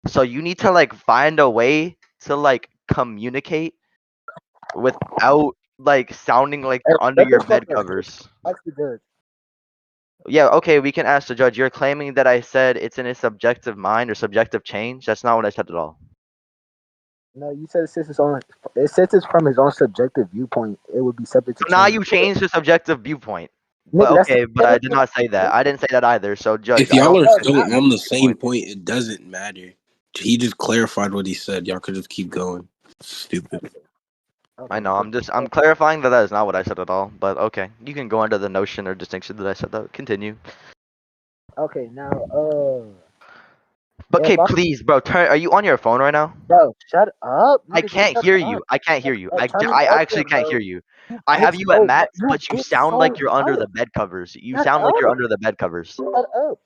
[SPEAKER 1] So you need to like find a way to like communicate without like sounding like you're under
[SPEAKER 2] Shut
[SPEAKER 1] your
[SPEAKER 2] the fuck
[SPEAKER 1] bed
[SPEAKER 2] up.
[SPEAKER 1] covers.
[SPEAKER 2] Ask the judge.
[SPEAKER 1] Yeah, okay, we can ask the judge. You're claiming that I said it's in his subjective mind or subjective change. That's not what I said at all.
[SPEAKER 2] No, you said it says it's from his own subjective viewpoint. It would be subject to
[SPEAKER 1] So now
[SPEAKER 2] change.
[SPEAKER 1] you changed the subjective viewpoint. But
[SPEAKER 2] Nigga, that's
[SPEAKER 1] okay, but I did not say that. I didn't say that either. So judge,
[SPEAKER 4] If
[SPEAKER 1] I
[SPEAKER 4] y'all
[SPEAKER 1] don't
[SPEAKER 4] are
[SPEAKER 1] think
[SPEAKER 2] no,
[SPEAKER 1] this
[SPEAKER 4] still
[SPEAKER 1] is
[SPEAKER 4] on the
[SPEAKER 1] the
[SPEAKER 4] same
[SPEAKER 1] point.
[SPEAKER 4] point, it doesn't matter. He just clarified what he said. Y'all could just keep going. Stupid.
[SPEAKER 1] I
[SPEAKER 2] okay.
[SPEAKER 1] know. I'm clarifying that is not what I said at all. But okay, you can go under the notion or distinction that I said that. Continue.
[SPEAKER 2] Okay, now
[SPEAKER 1] But okay,
[SPEAKER 2] if I
[SPEAKER 1] please, bro. Are you on your phone right now?
[SPEAKER 2] bro, shut up.
[SPEAKER 1] I
[SPEAKER 2] Nigga, just
[SPEAKER 1] can't
[SPEAKER 2] shut
[SPEAKER 1] hear
[SPEAKER 2] up.
[SPEAKER 1] you. I can't hear you.
[SPEAKER 2] Turn it
[SPEAKER 1] I
[SPEAKER 2] up
[SPEAKER 1] actually
[SPEAKER 2] then,
[SPEAKER 1] can't
[SPEAKER 2] bro.
[SPEAKER 1] hear you. I have you at
[SPEAKER 2] Bro,
[SPEAKER 1] max,
[SPEAKER 2] you
[SPEAKER 1] but you
[SPEAKER 2] bitch
[SPEAKER 1] sound
[SPEAKER 2] so
[SPEAKER 1] like you're under
[SPEAKER 2] loud.
[SPEAKER 1] the bed covers. You
[SPEAKER 2] Shut
[SPEAKER 1] sound like you're
[SPEAKER 2] up.
[SPEAKER 1] under the bed covers.
[SPEAKER 2] Shut up.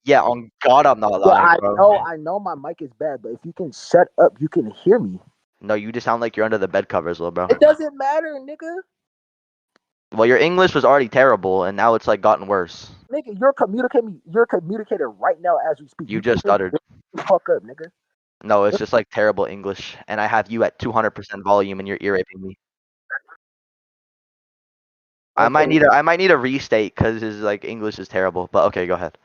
[SPEAKER 1] Yeah, on God, I'm not
[SPEAKER 2] Yeah,
[SPEAKER 1] lying, bro.
[SPEAKER 2] I know my mic is bad, but if you can shut up, you can hear me.
[SPEAKER 1] No, you just sound like you're under the bed covers, little bro.
[SPEAKER 2] It doesn't matter, nigga.
[SPEAKER 1] Well, your English was already terrible, and now it's like gotten worse.
[SPEAKER 2] Nigga, you're communicating right now as we speak.
[SPEAKER 1] You
[SPEAKER 2] You can
[SPEAKER 1] just
[SPEAKER 2] hear
[SPEAKER 1] stuttered.
[SPEAKER 2] me. Fuck up, nigga.
[SPEAKER 1] No, it's just like terrible English, and I have you at 200% volume, and you're ear raping me.
[SPEAKER 2] Okay.
[SPEAKER 1] I might need a restate because his like English is terrible. But okay, go ahead.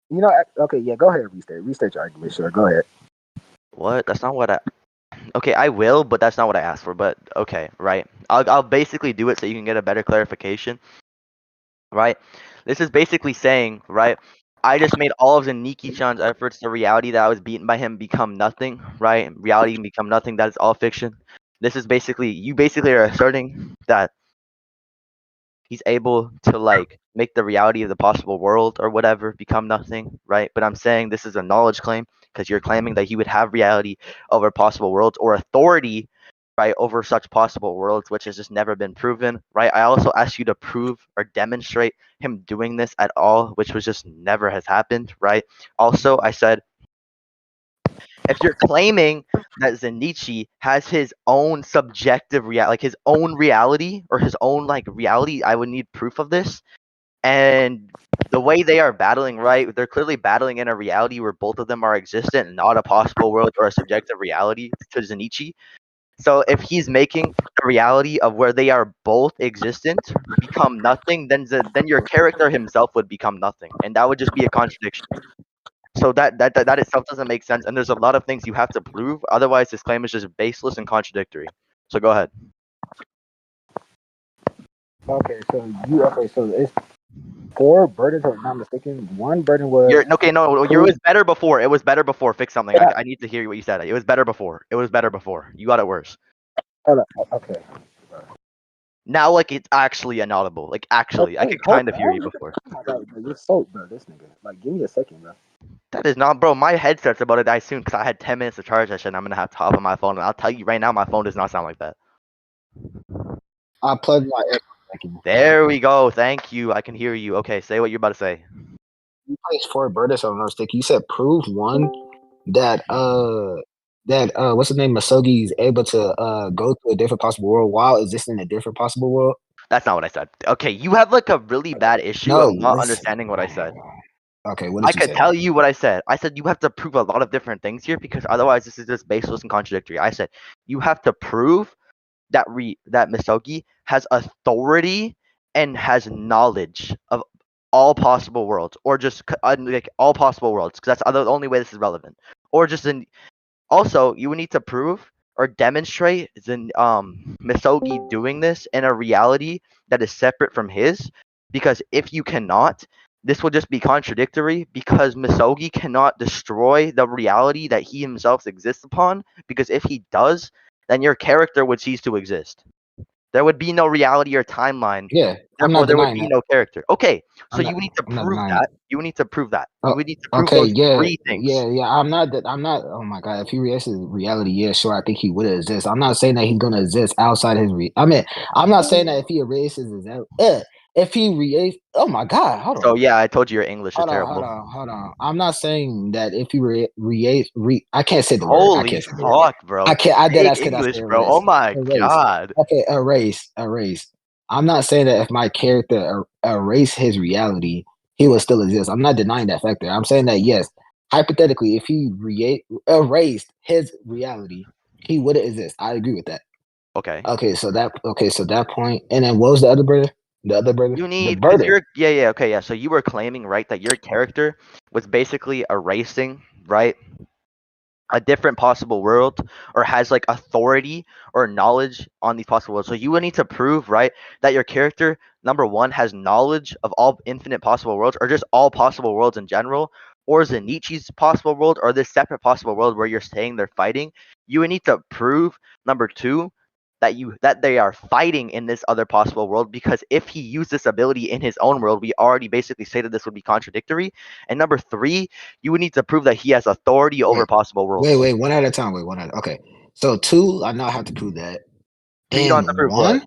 [SPEAKER 2] You know, okay, yeah, go ahead, restate your argument, sure. Go ahead.
[SPEAKER 1] What? That's not what I. Okay, I will, but that's not what I asked for. But okay, right. I'll basically do it so you can get a better clarification. Right. This is basically saying, right. I just made all of Zaniki-chan's efforts, the reality that I was beaten by him, become nothing. Right. Reality can become nothing. That is all fiction. This is basically you. Basically are asserting that he's able to like make the reality of the possible world or whatever become nothing, right? But I'm saying this is a knowledge claim because you're claiming that he would have reality over possible worlds or authority, right, over such possible worlds, which has just never been proven, right? I also asked you to prove or demonstrate him doing this at all, which was just never has happened, right? Also, I said if you're claiming that Zenichi has his own subjective reality, like his own reality or his own like reality, I would need proof of this. And the way they are battling, right? They're clearly battling in a reality where both of them are existent, not a possible world or a subjective reality to Zenichi. So if he's making the reality of where they are both existent become nothing, then your character himself would become nothing, and that would just be a contradiction. So that itself doesn't make sense, and there's a lot of things you have to prove. Otherwise, this claim is just baseless and contradictory. So go ahead.
[SPEAKER 2] Okay, so it's four burdens, if I'm not mistaken. One burden was
[SPEAKER 1] You're okay. No, it was better before. It was better before. Fix something. I need to hear what you said. It was better before. It was better before. You got it worse.
[SPEAKER 2] okay.
[SPEAKER 1] Now, like it's actually inaudible. Like actually, I
[SPEAKER 2] Hey,
[SPEAKER 1] could
[SPEAKER 2] hold
[SPEAKER 1] kind of hear
[SPEAKER 2] on,
[SPEAKER 1] you
[SPEAKER 2] nigga.
[SPEAKER 1] before.
[SPEAKER 2] Oh my god, bro, you're so bro, this nigga. Like, give me a second, bro.
[SPEAKER 1] That is not, bro. My headset's about to die soon because I had 10 minutes to charge that shit. And I'm gonna have to hop on my phone, and I'll tell you right now, my phone does not sound like that.
[SPEAKER 2] I plugged my AirPods back in.
[SPEAKER 1] There we go. Thank you. I can hear you. Okay, say what you're about to say.
[SPEAKER 2] You placed four burdens on no stick. You said prove one that what's the name? Misogi is able to go to a different possible world while existing in a different possible world.
[SPEAKER 1] That's not what I said. Okay, you have like a really bad issue
[SPEAKER 2] No,
[SPEAKER 1] of not
[SPEAKER 2] listen.
[SPEAKER 1] understanding what I said.
[SPEAKER 2] Okay, what
[SPEAKER 1] I
[SPEAKER 2] did you
[SPEAKER 1] could
[SPEAKER 2] say?
[SPEAKER 1] tell you what I said. I said you have to prove a lot of different things here because otherwise this is just baseless and contradictory. I said you have to prove that Misogi has authority and has knowledge of all possible worlds, or just like all possible worlds, because that's the only way this is relevant. Or just in also, you would need to prove or demonstrate Misogi doing this in a reality that is separate from his. Because if you cannot, this will just be contradictory because Misogi cannot destroy the reality that he himself exists upon. Because if he does, then your character would cease to exist. There would be no reality or timeline.
[SPEAKER 2] Yeah, I'm
[SPEAKER 1] Therefore,
[SPEAKER 2] not
[SPEAKER 1] there would
[SPEAKER 2] denying
[SPEAKER 1] be
[SPEAKER 2] that.
[SPEAKER 1] no character. Okay, so
[SPEAKER 2] I'm not.
[SPEAKER 1] you need to
[SPEAKER 2] I'm not
[SPEAKER 1] prove
[SPEAKER 2] denying
[SPEAKER 1] that.
[SPEAKER 2] that.
[SPEAKER 1] You would need to prove that. You
[SPEAKER 2] Oh,
[SPEAKER 1] would need to prove
[SPEAKER 2] okay,
[SPEAKER 1] those
[SPEAKER 2] yeah,
[SPEAKER 1] three things.
[SPEAKER 2] yeah, yeah. I'm not that. I'm not. Oh my god, if he reacts to reality, yeah, sure. I think he would exist. I'm not saying that he's gonna exist outside his. I mean, I'm not saying that if he erases his. If he reacts. Oh my god, hold
[SPEAKER 1] So
[SPEAKER 2] on.
[SPEAKER 1] yeah, I told you your English is
[SPEAKER 2] Hold on, hold
[SPEAKER 1] terrible.
[SPEAKER 2] on, hold on. I'm not saying that if he I can't say the word. I
[SPEAKER 1] Holy
[SPEAKER 2] can't say the word.
[SPEAKER 1] fuck, bro.
[SPEAKER 2] I can't. I did
[SPEAKER 1] Say
[SPEAKER 2] ask. Could I
[SPEAKER 1] English,
[SPEAKER 2] say
[SPEAKER 1] bro. Oh
[SPEAKER 2] erase?
[SPEAKER 1] my
[SPEAKER 2] Erase.
[SPEAKER 1] god.
[SPEAKER 2] Okay, erase. I'm not saying that if my character erase his reality, he will still exist. I'm not denying that factor. I'm saying that yes, hypothetically, if he erased his reality, he wouldn't exist. I agree with that.
[SPEAKER 1] Okay.
[SPEAKER 2] So that point, and then what was the other brother? The other brother?
[SPEAKER 1] You
[SPEAKER 2] The
[SPEAKER 1] need because
[SPEAKER 2] brother.
[SPEAKER 1] you're okay, yeah. So you were claiming, right, that your character was basically erasing, right, a different possible world or has like authority or knowledge on these possible worlds. So you would need to prove, right, that your character number one has knowledge of all infinite possible worlds or just all possible worlds in general, or is it Nietzsche's possible world or this separate possible world where you're saying they're fighting. You would need to prove number two that they are fighting in this other possible world because if he used this ability in his own world, we already basically stated this would be contradictory. And number three, you would need to prove that he has authority over
[SPEAKER 2] Wait,
[SPEAKER 1] possible worlds.
[SPEAKER 2] wait, one at a time. Wait, one at okay. So two, I know I have to prove that.
[SPEAKER 1] So you don't have to
[SPEAKER 2] And
[SPEAKER 1] prove what?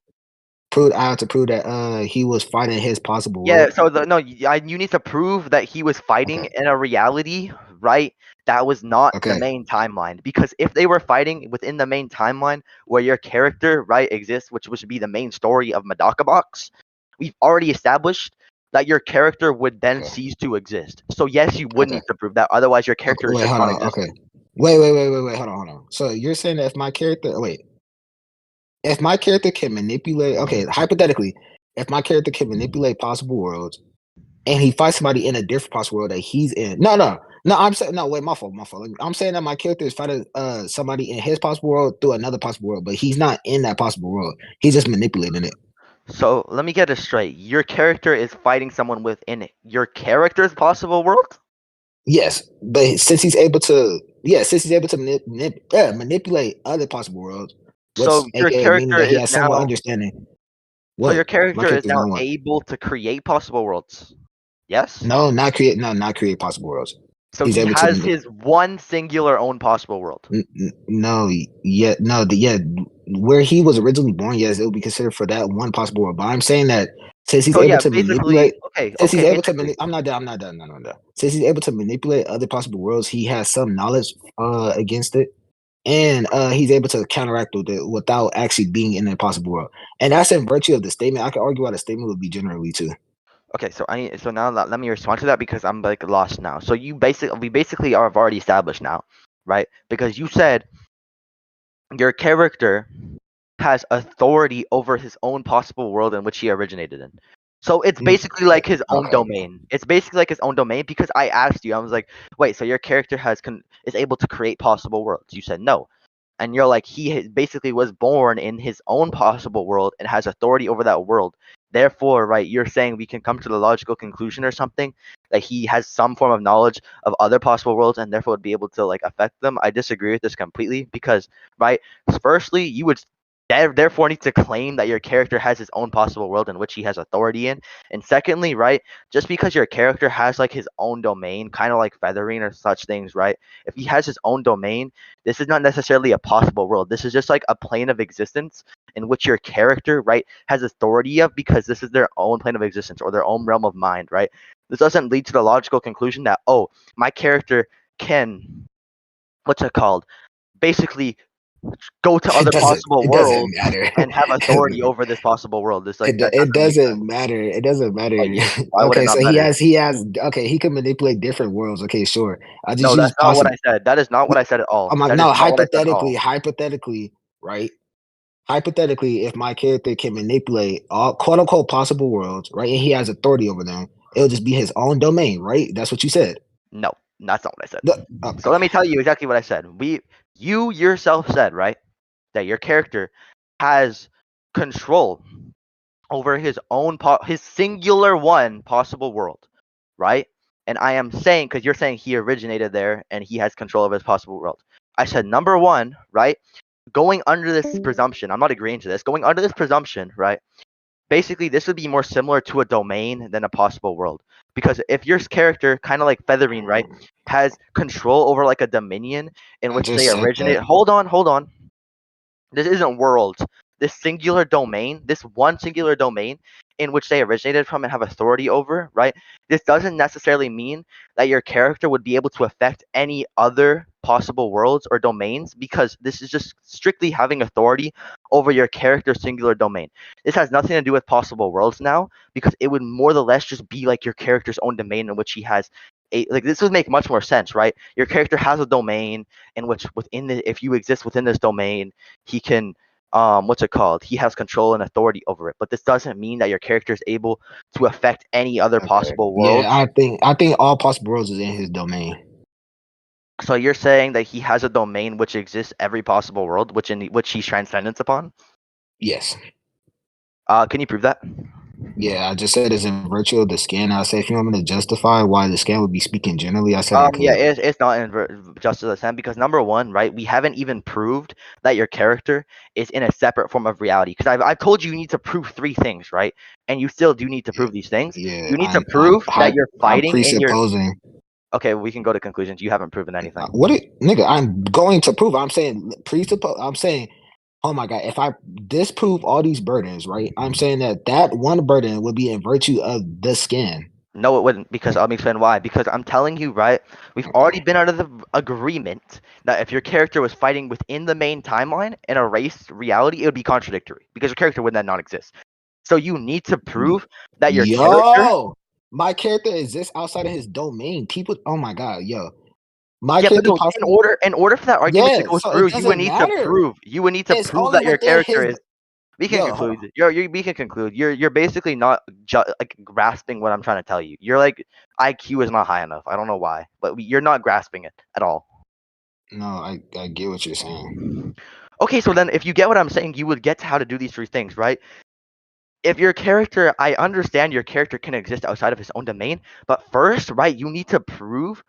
[SPEAKER 2] one, I have to prove that he was fighting his possible
[SPEAKER 1] Yeah,
[SPEAKER 2] world.
[SPEAKER 1] so you need to prove that he was fighting
[SPEAKER 2] Okay,
[SPEAKER 1] in a reality, right? That was not the
[SPEAKER 2] okay,
[SPEAKER 1] main timeline. Because if they were fighting within the main timeline where your character, right, exists, which would be the main story of Medaka Box, we've already established that your character would then
[SPEAKER 2] okay,
[SPEAKER 1] cease to exist. So yes, you would
[SPEAKER 2] okay.
[SPEAKER 1] need to prove that. Otherwise, your
[SPEAKER 2] Okay,
[SPEAKER 1] character is
[SPEAKER 2] wait,
[SPEAKER 1] just
[SPEAKER 2] hold on. Okay,
[SPEAKER 1] non-existent.
[SPEAKER 2] wait. Hold on. So you're saying that if my character, wait, if my character can manipulate, okay, hypothetically, if my character can manipulate possible worlds, and he fights somebody in a different possible world that he's in, no. I'm saying no. Wait, my fault. I'm saying that my character is fighting somebody in his possible world through another possible world, but he's not in that possible world. He's just manipulating it.
[SPEAKER 1] So let me get this straight. Your character is fighting someone within it. Your character's possible world?
[SPEAKER 2] Yes, but since he's able to manipulate other possible worlds, which
[SPEAKER 1] So your
[SPEAKER 2] aka meaning
[SPEAKER 1] character
[SPEAKER 2] that he
[SPEAKER 1] is
[SPEAKER 2] has somewhat
[SPEAKER 1] now
[SPEAKER 2] understanding.
[SPEAKER 1] so your
[SPEAKER 2] What my
[SPEAKER 1] character is
[SPEAKER 2] character's
[SPEAKER 1] now
[SPEAKER 2] not what?
[SPEAKER 1] able to create possible worlds. Yes?
[SPEAKER 2] No, not create. No, not create possible worlds.
[SPEAKER 1] So
[SPEAKER 2] He's
[SPEAKER 1] he
[SPEAKER 2] able to.
[SPEAKER 1] has his one singular own possible world.
[SPEAKER 2] No, yeah, no, where he was originally born, yes, it would be considered for that one possible world. But I'm saying that since he's
[SPEAKER 1] So
[SPEAKER 2] able
[SPEAKER 1] yeah,
[SPEAKER 2] to
[SPEAKER 1] basically
[SPEAKER 2] manipulate, since he's
[SPEAKER 1] okay,
[SPEAKER 2] able to
[SPEAKER 1] basically.
[SPEAKER 2] I'm not done. I'm not done. No, no, no. Since he's able to manipulate other possible worlds, he has some knowledge against it, and he's able to counteract with it without actually being in a possible world. And that's in virtue of the statement. I could argue why the statement would be generally too.
[SPEAKER 1] Okay, so now let me respond to that because I'm like lost now. So we basically have already established now, right? Because you said your character has authority over his own possible world in which he originated in. So it's basically like his own
[SPEAKER 2] Okay.
[SPEAKER 1] domain. It's basically like his own domain because I asked you, I was like, wait, so your character is able to create possible worlds? You said no, and you're like basically was born in his own possible world and has authority over that world. Therefore, right, you're saying we can come to the logical conclusion or something that he has some form of knowledge of other possible worlds and therefore would be able to like affect them. I disagree with this completely because, right, firstly, you would therefore need to claim that your character has his own possible world in which he has authority in. And secondly, right, just because your character has like his own domain, kind of like feathering or such things, right? If he has his own domain, this is not necessarily a possible world. This is just like a plane of existence in which your character, right, has authority of because this is their own plane of existence or their own realm of mind, right? This doesn't lead to the logical conclusion that, oh, my character can, what's it called? Basically go to other possible
[SPEAKER 2] It doesn't
[SPEAKER 1] worlds
[SPEAKER 2] matter.
[SPEAKER 1] and have authority over this possible world. It's like that
[SPEAKER 2] It
[SPEAKER 1] doesn't make sense.
[SPEAKER 2] doesn't matter. It doesn't matter.
[SPEAKER 1] Like, why would it
[SPEAKER 2] Okay,
[SPEAKER 1] not
[SPEAKER 2] so
[SPEAKER 1] matter?
[SPEAKER 2] he has okay, he can manipulate different worlds. Okay, sure. I just
[SPEAKER 1] No,
[SPEAKER 2] use
[SPEAKER 1] that's not what
[SPEAKER 2] possible.
[SPEAKER 1] I said. That is not what I said at all.
[SPEAKER 2] I'm like,
[SPEAKER 1] That is
[SPEAKER 2] no,
[SPEAKER 1] not what I said at all.
[SPEAKER 2] hypothetically, right? Hypothetically, if my character can manipulate all quote unquote possible worlds, right, and he has authority over them, it'll just be his own domain, right? That's what you said.
[SPEAKER 1] No, that's not what I said. So let
[SPEAKER 2] Okay.
[SPEAKER 1] me tell you exactly what I said. You yourself said, right, that your character has control over his own his singular one possible world, right? And I am saying, because you're saying he originated there and he has control of his possible world. I said number one, right? Going under this presumption, I'm not agreeing to this. Going under this presumption, right? Basically, this would be more similar to a domain than a possible world. Because if your character, kind of like Featherine, right, has control over like a dominion in
[SPEAKER 2] I
[SPEAKER 1] which
[SPEAKER 2] just
[SPEAKER 1] they
[SPEAKER 2] said
[SPEAKER 1] originate.
[SPEAKER 2] that.
[SPEAKER 1] Hold on. This isn't worlds. This singular domain, this one singular domain in which they originated from and have authority over, right? This doesn't necessarily mean that your character would be able to affect any other possible worlds or domains because this is just strictly having authority over your character's singular domain. This has nothing to do with possible worlds now because it would more or less just be like your character's own domain in which he has like this would make much more sense, right? Your character has a domain in which within the if you exist within this domain, he can what's it called? He has control and authority over it. But this doesn't mean that your character is able to affect any other
[SPEAKER 2] Okay.
[SPEAKER 1] possible
[SPEAKER 2] Yeah,
[SPEAKER 1] worlds.
[SPEAKER 2] I think all possible worlds is in his domain.
[SPEAKER 1] So you're saying that he has a domain which exists every possible world, which he's transcendence upon?
[SPEAKER 2] Yes.
[SPEAKER 1] Can you prove that?
[SPEAKER 2] Yeah, I just said it's in virtue of the scan. I said if you want me to justify why the scan would be speaking generally, I said I
[SPEAKER 1] Yeah,
[SPEAKER 2] could.
[SPEAKER 1] it's not in justice of the Sam because number one, right? We haven't even proved that your character is in a separate form of reality. Because I've told you need to prove three things, right? And you still do need to prove these things.
[SPEAKER 2] Yeah,
[SPEAKER 1] You need to prove that you're
[SPEAKER 2] I'm
[SPEAKER 1] fighting in your.
[SPEAKER 2] presupposing.
[SPEAKER 1] Okay, we can go to conclusions. You haven't proven anything.
[SPEAKER 2] Nigga? I'm going to prove. I'm saying presuppose. I'm saying, oh my god, if I disprove all these burdens, right? I'm saying that one burden would be in virtue of the skin.
[SPEAKER 1] No, it wouldn't, because I'll explain why. Because I'm telling you, right, we've already been under the agreement that if your character was fighting within the main timeline and erased reality, it would be contradictory because your character would then not exist. So you need to prove that your character.
[SPEAKER 2] Yo, my character exists outside of his domain. People, oh my god, yo, my
[SPEAKER 1] Yeah, but
[SPEAKER 2] character
[SPEAKER 1] no,
[SPEAKER 2] possibly.
[SPEAKER 1] in order for that argument to
[SPEAKER 2] Yeah,
[SPEAKER 1] go
[SPEAKER 2] so
[SPEAKER 1] through,
[SPEAKER 2] it doesn't matter.
[SPEAKER 1] you would need to
[SPEAKER 2] It's
[SPEAKER 1] prove
[SPEAKER 2] only
[SPEAKER 1] that your
[SPEAKER 2] within
[SPEAKER 1] character
[SPEAKER 2] his.
[SPEAKER 1] is. We can
[SPEAKER 2] Yo, hold on.
[SPEAKER 1] conclude. We can conclude. You're basically not like grasping what I'm trying to tell you. You're like IQ is not high enough. I don't know why, but you're not grasping it at all.
[SPEAKER 2] No, I get what you're saying.
[SPEAKER 1] Okay, so then if you get what I'm saying, you would get to how to do these three things, right? If your character, I understand your character can exist outside of his own domain, but first, right, you need to prove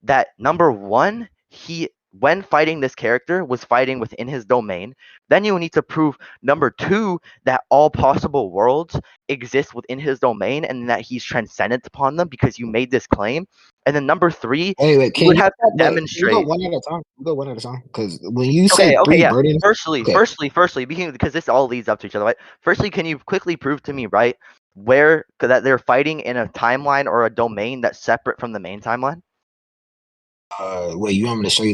[SPEAKER 1] that number one, he when fighting this character was fighting within his domain. Then you need to prove number two that all possible worlds exist within his domain and that he's transcendent upon them because you made this claim. And then number three,
[SPEAKER 2] Wait,
[SPEAKER 1] you would have to
[SPEAKER 2] wait, can you go
[SPEAKER 1] demonstrate.
[SPEAKER 2] one at a time? You go one at a time, because when you
[SPEAKER 1] Okay,
[SPEAKER 2] say
[SPEAKER 1] okay,
[SPEAKER 2] three
[SPEAKER 1] yeah.
[SPEAKER 2] burdens, okay.
[SPEAKER 1] Firstly, because this all leads up to each other, right? Firstly, can you quickly prove to me, right, where that they're fighting in a timeline or a domain that's separate from the main timeline?
[SPEAKER 2] Wait, you want me to send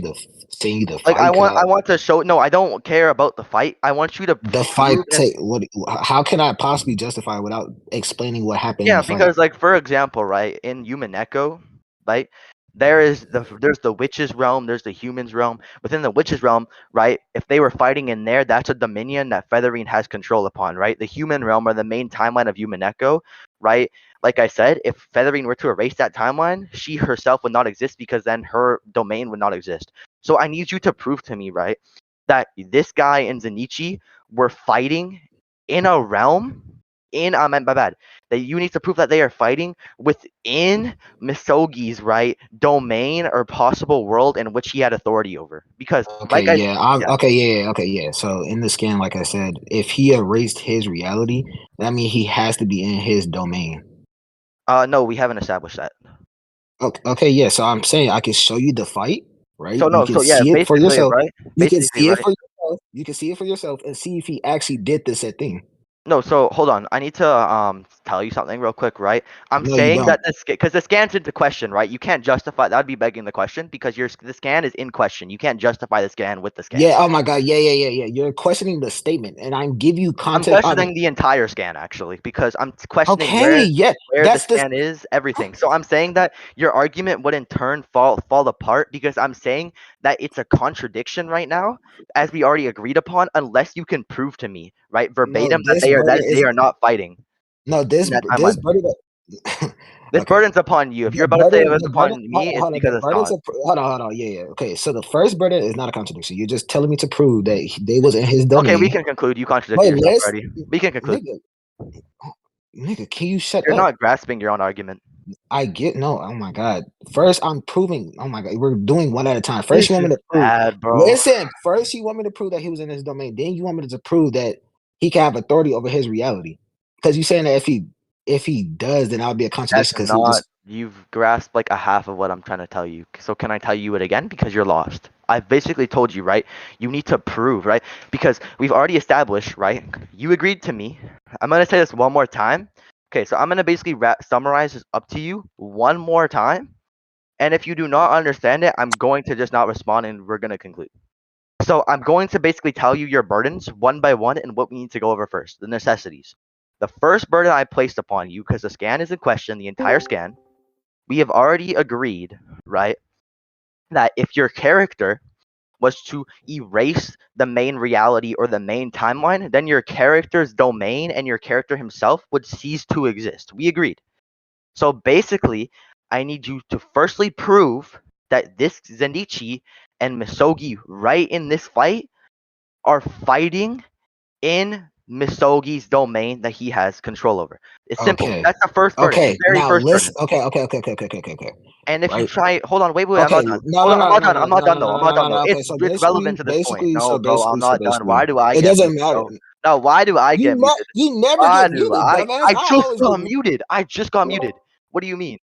[SPEAKER 2] you the
[SPEAKER 1] Like
[SPEAKER 2] fight?
[SPEAKER 1] I want to show. No, I don't care about the fight. I want you to
[SPEAKER 2] The fight.
[SPEAKER 1] prove and
[SPEAKER 2] How can I possibly justify it without explaining what happened in
[SPEAKER 1] yeah,
[SPEAKER 2] the fight?
[SPEAKER 1] because like for example, right, in Human Echo, right, there's the witches realm, there's the humans realm. Within the witches realm, right, if they were fighting in there, that's a dominion that Featherine has control upon, right? The human realm or the main timeline of Human Echo, right? Like I said, if Featherine were to erase that timeline, she herself would not exist because then her domain would not exist. So I need you to prove to me, right, that this guy and Zenichi were fighting in a realm my bad, that you need to prove that they are fighting within Misogi's right domain or possible world in which he had authority over. Because
[SPEAKER 2] Okay,
[SPEAKER 1] like I
[SPEAKER 2] yeah,
[SPEAKER 1] yeah,
[SPEAKER 2] okay, yeah, okay, yeah. So in the scan, like I said, if he erased his reality, that means he has to be in his domain.
[SPEAKER 1] no, we haven't established that.
[SPEAKER 2] Okay, yeah. So I'm saying I can show you the fight, right?
[SPEAKER 1] So
[SPEAKER 2] You
[SPEAKER 1] no,
[SPEAKER 2] can
[SPEAKER 1] so yeah,
[SPEAKER 2] see it for
[SPEAKER 1] basically
[SPEAKER 2] yourself.
[SPEAKER 1] right,
[SPEAKER 2] You can
[SPEAKER 1] basically
[SPEAKER 2] see it
[SPEAKER 1] right.
[SPEAKER 2] for yourself. You can see it for yourself and see if he actually did the said thing.
[SPEAKER 1] No, so hold on. I need to tell you something real quick, right? I'm
[SPEAKER 2] No, you
[SPEAKER 1] saying
[SPEAKER 2] don't.
[SPEAKER 1] that because the scan's into question, right? You can't justify that would be begging the question because the scan is in question. You can't justify the scan with the scan.
[SPEAKER 2] Yeah. Oh my God. Yeah. You're questioning the statement, and I'm give you
[SPEAKER 1] I'm
[SPEAKER 2] context.
[SPEAKER 1] questioning the entire scan actually because I'm questioning
[SPEAKER 2] Okay. Yeah.
[SPEAKER 1] where the
[SPEAKER 2] That's the.
[SPEAKER 1] scan is, everything. So I'm saying that your argument would in turn fall apart because I'm saying that it's a contradiction right now, as we already agreed upon, unless you can prove to me, right,
[SPEAKER 2] No.
[SPEAKER 1] verbatim that
[SPEAKER 2] This burden
[SPEAKER 1] they
[SPEAKER 2] is
[SPEAKER 1] are not fighting
[SPEAKER 2] no.
[SPEAKER 1] in that
[SPEAKER 2] This
[SPEAKER 1] timeline.
[SPEAKER 2] burden.
[SPEAKER 1] This
[SPEAKER 2] Okay.
[SPEAKER 1] burden's upon you. If you're
[SPEAKER 2] The
[SPEAKER 1] about to say it
[SPEAKER 2] burden,
[SPEAKER 1] was
[SPEAKER 2] the burden,
[SPEAKER 1] upon
[SPEAKER 2] hold
[SPEAKER 1] me,
[SPEAKER 2] on,
[SPEAKER 1] it's
[SPEAKER 2] hold on.
[SPEAKER 1] because
[SPEAKER 2] The
[SPEAKER 1] it's
[SPEAKER 2] burden
[SPEAKER 1] not.
[SPEAKER 2] to hold on. Yeah. Okay. So the first burden is not a contradiction. You're just telling me to prove that they was in his
[SPEAKER 1] Okay, we
[SPEAKER 2] domain.
[SPEAKER 1] can conclude. You contradicted
[SPEAKER 2] Wait,
[SPEAKER 1] yourself
[SPEAKER 2] let's
[SPEAKER 1] already. We can conclude.
[SPEAKER 2] nigga, nigga, can you shut
[SPEAKER 1] You're
[SPEAKER 2] up?
[SPEAKER 1] not grasping your own argument.
[SPEAKER 2] I get no. Oh my God. First, I'm proving. Oh my God, we're doing one at a time. First, you
[SPEAKER 1] This
[SPEAKER 2] want
[SPEAKER 1] is
[SPEAKER 2] me to prove.
[SPEAKER 1] bad, bro.
[SPEAKER 2] Listen. First, you want me to prove that he was in his domain. Then you want me to prove that he can have authority over his reality. Because you saying that if he does, then I'll be a
[SPEAKER 1] That's
[SPEAKER 2] contradiction. Because he
[SPEAKER 1] not.
[SPEAKER 2] just
[SPEAKER 1] You've grasped like a half of what I'm trying to tell you. So can I tell you it again? Because you're lost. I've basically told you, right? You need to prove, right? Because we've already established, right? You agreed to me. I'm gonna say this one more time. Okay, so I'm gonna basically summarize this up to you one more time. And if you do not understand it, I'm going to just not respond, and we're gonna conclude. So I'm going to basically tell you your burdens one by one and what we need to go over first. The necessities. The first burden I placed upon you, because the scan is in question, the entire scan, we have already agreed, right, that if your character was to erase the main reality or the main timeline, then your character's domain and your character himself would cease to exist. We agreed. So basically, I need you to firstly prove that this Zendichi and Misogi right in this fight are fighting in Misogi's domain that he has control over. It's simple.
[SPEAKER 2] okay.
[SPEAKER 1] That's the first burden, the
[SPEAKER 2] Okay.
[SPEAKER 1] very
[SPEAKER 2] Now
[SPEAKER 1] first
[SPEAKER 2] listen.
[SPEAKER 1] burden.
[SPEAKER 2] Okay.
[SPEAKER 1] And if you
[SPEAKER 2] Right.
[SPEAKER 1] try, hold on, wait, I'm
[SPEAKER 2] Okay,
[SPEAKER 1] not done.
[SPEAKER 2] no,
[SPEAKER 1] Hold
[SPEAKER 2] no,
[SPEAKER 1] on, I'm
[SPEAKER 2] no,
[SPEAKER 1] not
[SPEAKER 2] no,
[SPEAKER 1] done.
[SPEAKER 2] no,
[SPEAKER 1] I'm not
[SPEAKER 2] no,
[SPEAKER 1] done
[SPEAKER 2] no,
[SPEAKER 1] though.
[SPEAKER 2] no,
[SPEAKER 1] I'm
[SPEAKER 2] no,
[SPEAKER 1] not
[SPEAKER 2] no,
[SPEAKER 1] done
[SPEAKER 2] no.
[SPEAKER 1] though.
[SPEAKER 2] Okay, so
[SPEAKER 1] It's relevant to this point. No, bro, I'm not done. Why do I
[SPEAKER 2] it
[SPEAKER 1] get
[SPEAKER 2] doesn't
[SPEAKER 1] muted,
[SPEAKER 2] matter.
[SPEAKER 1] bro? No, why do I get muted?
[SPEAKER 2] You never
[SPEAKER 1] Why
[SPEAKER 2] get
[SPEAKER 1] do
[SPEAKER 2] muted,
[SPEAKER 1] I?
[SPEAKER 2] dumbass.
[SPEAKER 1] I
[SPEAKER 2] I
[SPEAKER 1] just
[SPEAKER 2] always get
[SPEAKER 1] got
[SPEAKER 2] muted.
[SPEAKER 1] muted. I just got muted. What do you mean?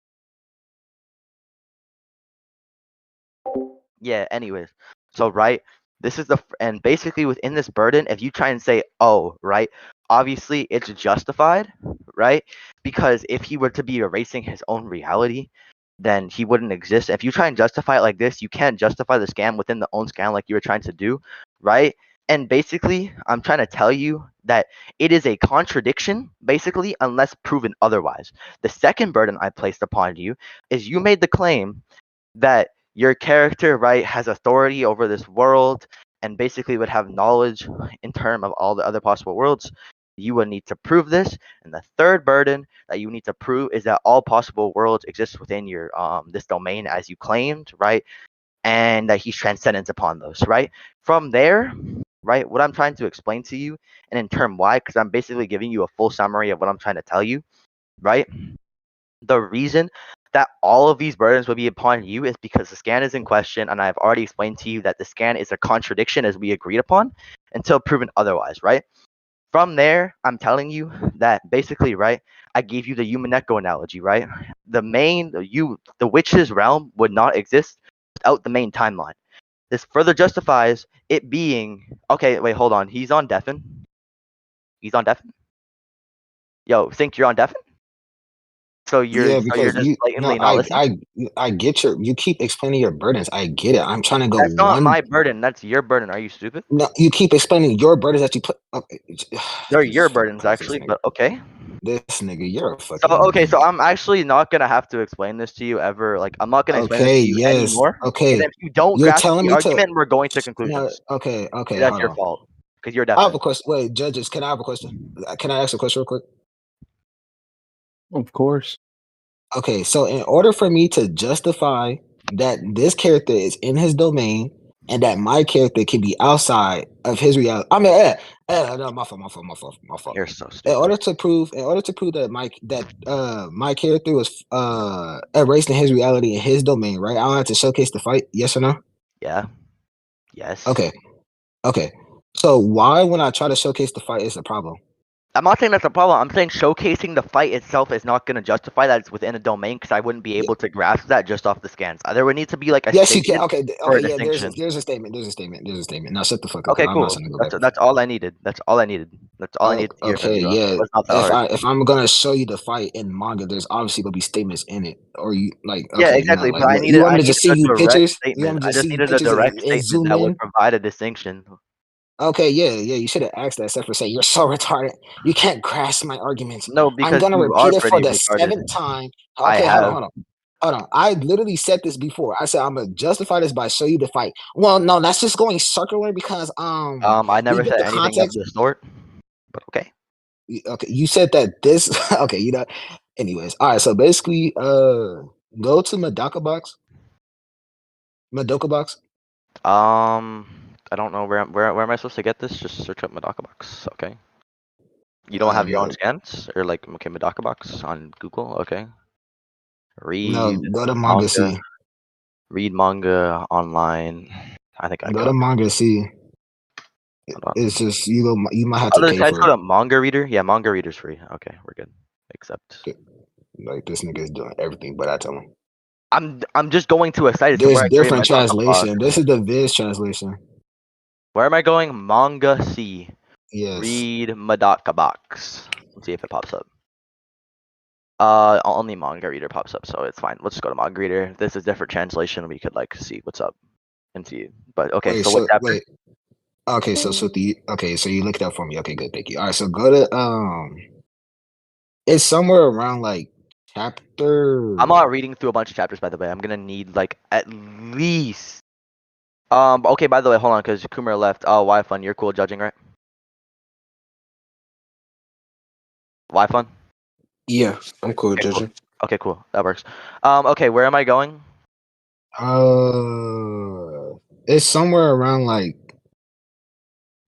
[SPEAKER 1] Yeah, anyways. So, right, this is and basically within this burden, if you try and say, oh, right, obviously it's justified, right? Because if he were to be erasing his own reality, then he wouldn't exist. If you try and justify it like this, you can't justify the scam within the own scam like you were trying to do, right? And basically, I'm trying to tell you that it is a contradiction, basically, unless proven otherwise. The second burden I placed upon you is you made the claim that your character, right, has authority over this world and basically would have knowledge in terms of all the other possible worlds. You would need to prove this. And the third burden that you need to prove is that all possible worlds exist within your this domain as you claimed, right? And that he's transcendent upon those, right? From there, right, what I'm trying to explain to you, and in term why, because I'm basically giving you a full summary of what I'm trying to tell you, right? The reason that all of these burdens will be upon you is because the scan is in question, and I've already explained to you that the scan is a contradiction as we agreed upon until proven otherwise, right? From there, I'm telling you that basically, right, I gave you the Yumaneko analogy, right? The witch's realm would not exist without the main timeline. This further justifies it being okay. Wait, hold on. He's on deafen. He's on deafen. Yo, think you're on deafen.
[SPEAKER 2] Yeah,
[SPEAKER 1] So you're
[SPEAKER 2] because
[SPEAKER 1] just
[SPEAKER 2] you no,
[SPEAKER 1] blatantly not listening.
[SPEAKER 2] I get you keep explaining your burdens. I get it. I'm trying to go
[SPEAKER 1] That's not
[SPEAKER 2] one.
[SPEAKER 1] my burden. That's your burden. Are you stupid?
[SPEAKER 2] No, you keep explaining your burdens that you put. Okay,
[SPEAKER 1] They're
[SPEAKER 2] Jesus
[SPEAKER 1] your
[SPEAKER 2] fucking
[SPEAKER 1] burdens
[SPEAKER 2] Christ, this
[SPEAKER 1] actually,
[SPEAKER 2] nigga.
[SPEAKER 1] but okay.
[SPEAKER 2] This nigga, you're a
[SPEAKER 1] So
[SPEAKER 2] fucking.
[SPEAKER 1] okay, so I'm actually not gonna have to explain this to you ever. Like I'm not gonna explain this
[SPEAKER 2] Okay,
[SPEAKER 1] to you
[SPEAKER 2] yes,
[SPEAKER 1] anymore. And
[SPEAKER 2] okay.
[SPEAKER 1] if you don't
[SPEAKER 2] You're
[SPEAKER 1] grasp
[SPEAKER 2] telling
[SPEAKER 1] the
[SPEAKER 2] me to.
[SPEAKER 1] argument, we're going to
[SPEAKER 2] No,
[SPEAKER 1] conclusions.
[SPEAKER 2] okay,
[SPEAKER 1] That's
[SPEAKER 2] hold
[SPEAKER 1] your
[SPEAKER 2] on.
[SPEAKER 1] fault because you're
[SPEAKER 2] I have a
[SPEAKER 1] deafened.
[SPEAKER 2] question. Wait, judges, can I have a question? Can I ask a question real quick?
[SPEAKER 3] Of course.
[SPEAKER 2] Okay, so in order for me to justify that this character is in his domain and that my character can be outside of his reality, I mean, no, my fault.
[SPEAKER 1] You're so stupid.
[SPEAKER 2] In order to prove that my character was erased in his reality in his domain, right? I'll have to showcase the fight. Yes or no?
[SPEAKER 1] Yeah. Yes.
[SPEAKER 2] Okay, okay. So why when I try to showcase the fight is a problem?
[SPEAKER 1] I'm not saying that's a problem. I'm saying showcasing the fight itself is not going to justify that it's within a domain because I wouldn't be able to grasp that just off the scans. There would need to be like a
[SPEAKER 2] Yes, you can.
[SPEAKER 1] statement
[SPEAKER 2] Okay,
[SPEAKER 1] for a
[SPEAKER 2] okay, yeah.
[SPEAKER 1] distinction.
[SPEAKER 2] There's a statement. There's a statement. There's a statement. Now shut the fuck up,
[SPEAKER 1] Okay,
[SPEAKER 2] because I'm not
[SPEAKER 1] cool.
[SPEAKER 2] gonna go back and
[SPEAKER 1] That's
[SPEAKER 2] forth.
[SPEAKER 1] all I needed. That's all I needed. That's all I needed to hear from
[SPEAKER 2] Okay,
[SPEAKER 1] you.
[SPEAKER 2] yeah.
[SPEAKER 1] It was not that hard.
[SPEAKER 2] If I'm gonna show you the fight in manga, there's obviously gonna be statements in it, or you like
[SPEAKER 1] Yeah,
[SPEAKER 2] okay, you know,
[SPEAKER 1] exactly.
[SPEAKER 2] like
[SPEAKER 1] But
[SPEAKER 2] you want
[SPEAKER 1] I
[SPEAKER 2] me to
[SPEAKER 1] needed
[SPEAKER 2] just see
[SPEAKER 1] a
[SPEAKER 2] you
[SPEAKER 1] direct
[SPEAKER 2] pictures? You want
[SPEAKER 1] statement.
[SPEAKER 2] me to
[SPEAKER 1] I
[SPEAKER 2] just
[SPEAKER 1] just
[SPEAKER 2] see you
[SPEAKER 1] needed a
[SPEAKER 2] pictures
[SPEAKER 1] direct
[SPEAKER 2] and
[SPEAKER 1] statement
[SPEAKER 2] zoom
[SPEAKER 1] that would
[SPEAKER 2] in?
[SPEAKER 1] provide a distinction.
[SPEAKER 2] Okay, yeah, yeah. You should have asked that, except for saying you're so retarded. You can't grasp my arguments.
[SPEAKER 1] No,
[SPEAKER 2] I'm
[SPEAKER 1] because
[SPEAKER 2] gonna
[SPEAKER 1] you
[SPEAKER 2] repeat
[SPEAKER 1] are
[SPEAKER 2] it for
[SPEAKER 1] pretty
[SPEAKER 2] the
[SPEAKER 1] retarded.
[SPEAKER 2] 7th time.
[SPEAKER 1] I
[SPEAKER 2] Okay, hold on,
[SPEAKER 1] have.
[SPEAKER 2] hold on. Hold on. I literally said this before. I said I'm gonna justify this by show you the fight. Well, no, that's just going circular because
[SPEAKER 1] I
[SPEAKER 2] we
[SPEAKER 1] never
[SPEAKER 2] get
[SPEAKER 1] said
[SPEAKER 2] the
[SPEAKER 1] anything of
[SPEAKER 2] context.
[SPEAKER 1] the sort. But okay.
[SPEAKER 2] Okay, you said that this okay, you know. Anyways, all right. So basically, go to Madoka box.
[SPEAKER 1] I don't know where am I supposed to get this? Just search up Medaka box. Okay. You don't have your own
[SPEAKER 2] No,
[SPEAKER 1] scans or like okay Medaka box on Google. Okay.
[SPEAKER 2] no,
[SPEAKER 1] Read
[SPEAKER 2] go to manga
[SPEAKER 1] manga.
[SPEAKER 2] C.
[SPEAKER 1] Read manga online. I think I
[SPEAKER 2] Go to
[SPEAKER 1] got it.
[SPEAKER 2] manga C.
[SPEAKER 1] Hold on.
[SPEAKER 2] It's just you might have to
[SPEAKER 1] Other
[SPEAKER 2] pay
[SPEAKER 1] sites
[SPEAKER 2] for it.
[SPEAKER 1] called a manga reader. Yeah, manga reader's free. Okay, we're good. Except
[SPEAKER 2] Like this nigga is doing everything, but I tell him.
[SPEAKER 1] I'm just going to a site. It's
[SPEAKER 2] There's
[SPEAKER 1] where I create my
[SPEAKER 2] different
[SPEAKER 1] Medaka box.
[SPEAKER 2] translation. This is the Viz translation.
[SPEAKER 1] Where am I going? Manga C.
[SPEAKER 2] Yes.
[SPEAKER 1] Read Medaka box. Let's see if it pops up. Only manga reader pops up, so it's fine. Let's just go to manga reader. This is different translation. We could like see what's up and see. But okay,
[SPEAKER 2] Wait,
[SPEAKER 1] so what chapter?
[SPEAKER 2] wait. Okay, so okay, so you looked up for me. Okay, good, thank you. All right, so go to it's somewhere around like chapter.
[SPEAKER 1] I'm not reading through a bunch of chapters, by the way. I'm gonna need like at least. Okay, by the way, hold on, because Kumar left. Oh, Y-Fun, you're cool judging, right? Y-Fun?
[SPEAKER 4] Yeah, I'm cool,
[SPEAKER 1] Okay, cool.
[SPEAKER 4] judging.
[SPEAKER 1] Okay, cool. That works. Okay, where am I going?
[SPEAKER 2] It's somewhere around like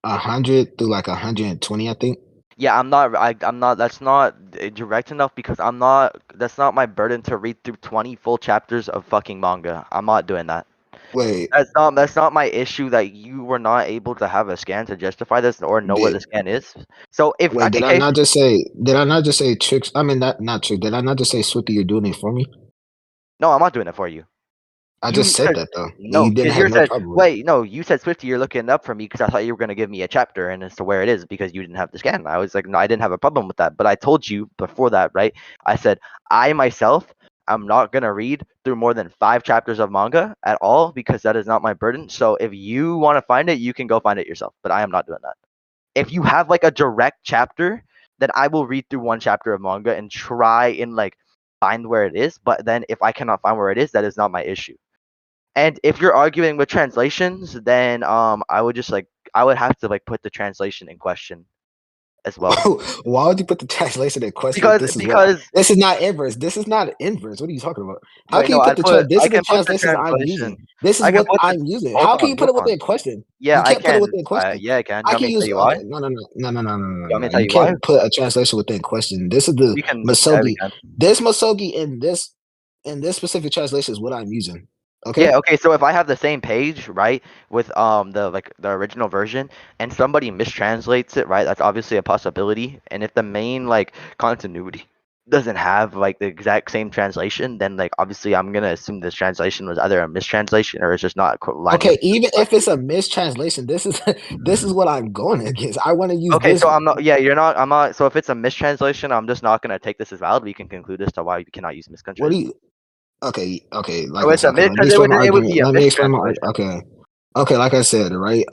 [SPEAKER 2] 100 through like 120, I think.
[SPEAKER 1] Yeah, I'm not. I'm not. That's not direct enough because I'm not. That's not my burden to read through 20 full chapters of fucking manga. I'm not doing that.
[SPEAKER 2] Wait,
[SPEAKER 1] That's not my issue that you were not able to have a scan to justify this or know what
[SPEAKER 2] did
[SPEAKER 1] the scan is. So if
[SPEAKER 2] wait, did I
[SPEAKER 1] okay,
[SPEAKER 2] not just say? Did I not just say tricks? I mean, not trick. Did I not just say Swifty? You're doing it for me.
[SPEAKER 1] no, I'm not doing it for you.
[SPEAKER 2] I
[SPEAKER 1] You
[SPEAKER 2] just said
[SPEAKER 1] because
[SPEAKER 2] that though, and
[SPEAKER 1] no,
[SPEAKER 2] you didn't
[SPEAKER 1] because
[SPEAKER 2] have
[SPEAKER 1] you
[SPEAKER 2] no
[SPEAKER 1] said
[SPEAKER 2] problem with it.
[SPEAKER 1] wait, no, you said Swifty, you're looking up for me because I thought you were gonna give me a chapter and as to where it is because you didn't have the scan. I was like, no, I didn't have a problem with that, but I told you before that, right? I said I myself I'm not gonna read through more than 5 chapters of manga at all because that is not my burden. So if you want to find it, you can go find it yourself. But I am not doing that. If you have like a direct chapter, then I will read through 1 chapter of manga and try and like find where it is. But then if I cannot find where it is, that is not my issue. And if you're arguing with translations, then I would just like I would have to like put the translation in question as well.
[SPEAKER 2] Why would you put the translation in question if
[SPEAKER 1] Because
[SPEAKER 2] this is what
[SPEAKER 1] because
[SPEAKER 2] this is not inverse? This is not inverse. What are you talking about? How
[SPEAKER 1] wait
[SPEAKER 2] can
[SPEAKER 1] no
[SPEAKER 2] you put this
[SPEAKER 1] I
[SPEAKER 2] is the
[SPEAKER 1] can put the
[SPEAKER 2] translations I'm using.
[SPEAKER 1] translation.
[SPEAKER 2] This is
[SPEAKER 1] I can
[SPEAKER 2] what
[SPEAKER 1] put the
[SPEAKER 2] I'm using.
[SPEAKER 1] hold
[SPEAKER 2] How can
[SPEAKER 1] on,
[SPEAKER 2] you put
[SPEAKER 1] hold
[SPEAKER 2] it
[SPEAKER 1] on.
[SPEAKER 2] within question?
[SPEAKER 1] Yeah,
[SPEAKER 2] You
[SPEAKER 1] I
[SPEAKER 2] can't put it
[SPEAKER 1] can.
[SPEAKER 2] within question.
[SPEAKER 1] Yeah, I can. You
[SPEAKER 2] I
[SPEAKER 1] want
[SPEAKER 2] can
[SPEAKER 1] me to tell
[SPEAKER 2] use
[SPEAKER 1] you why? You want me to
[SPEAKER 2] no.
[SPEAKER 1] tell
[SPEAKER 2] You
[SPEAKER 1] you why?
[SPEAKER 2] can't put a translation within question. This is the
[SPEAKER 1] We can. Yeah, we
[SPEAKER 2] Misogi.
[SPEAKER 1] can.
[SPEAKER 2] This Misogi in this specific translation is what I'm using. Okay.
[SPEAKER 1] Yeah, okay, so if I have the same page, right, with the like the original version and somebody mistranslates it, right, that's obviously a possibility. And if the main like continuity doesn't have like the exact same translation, then like obviously I'm gonna assume this translation was either a mistranslation or it's just not lining up
[SPEAKER 2] Okay,
[SPEAKER 1] with
[SPEAKER 2] even
[SPEAKER 1] the
[SPEAKER 2] if it's a
[SPEAKER 1] continuity.
[SPEAKER 2] mistranslation, this is this is what I'm going against. I want to use
[SPEAKER 1] Okay,
[SPEAKER 2] this.
[SPEAKER 1] so I'm not. Yeah, you're not. I'm not. So if it's a mistranslation, I'm just not gonna take this as valid. We can conclude as to why you cannot use
[SPEAKER 2] What do
[SPEAKER 1] misconstrued.
[SPEAKER 2] you? Okay, okay. Like
[SPEAKER 1] So
[SPEAKER 2] I
[SPEAKER 1] it's
[SPEAKER 2] said,
[SPEAKER 1] a
[SPEAKER 2] okay.
[SPEAKER 1] mis
[SPEAKER 2] Let me
[SPEAKER 1] because
[SPEAKER 2] explain my
[SPEAKER 1] it would
[SPEAKER 2] argument.
[SPEAKER 1] be a
[SPEAKER 2] Let me explain my
[SPEAKER 1] mistranslation.
[SPEAKER 2] okay. Okay, like I said, right?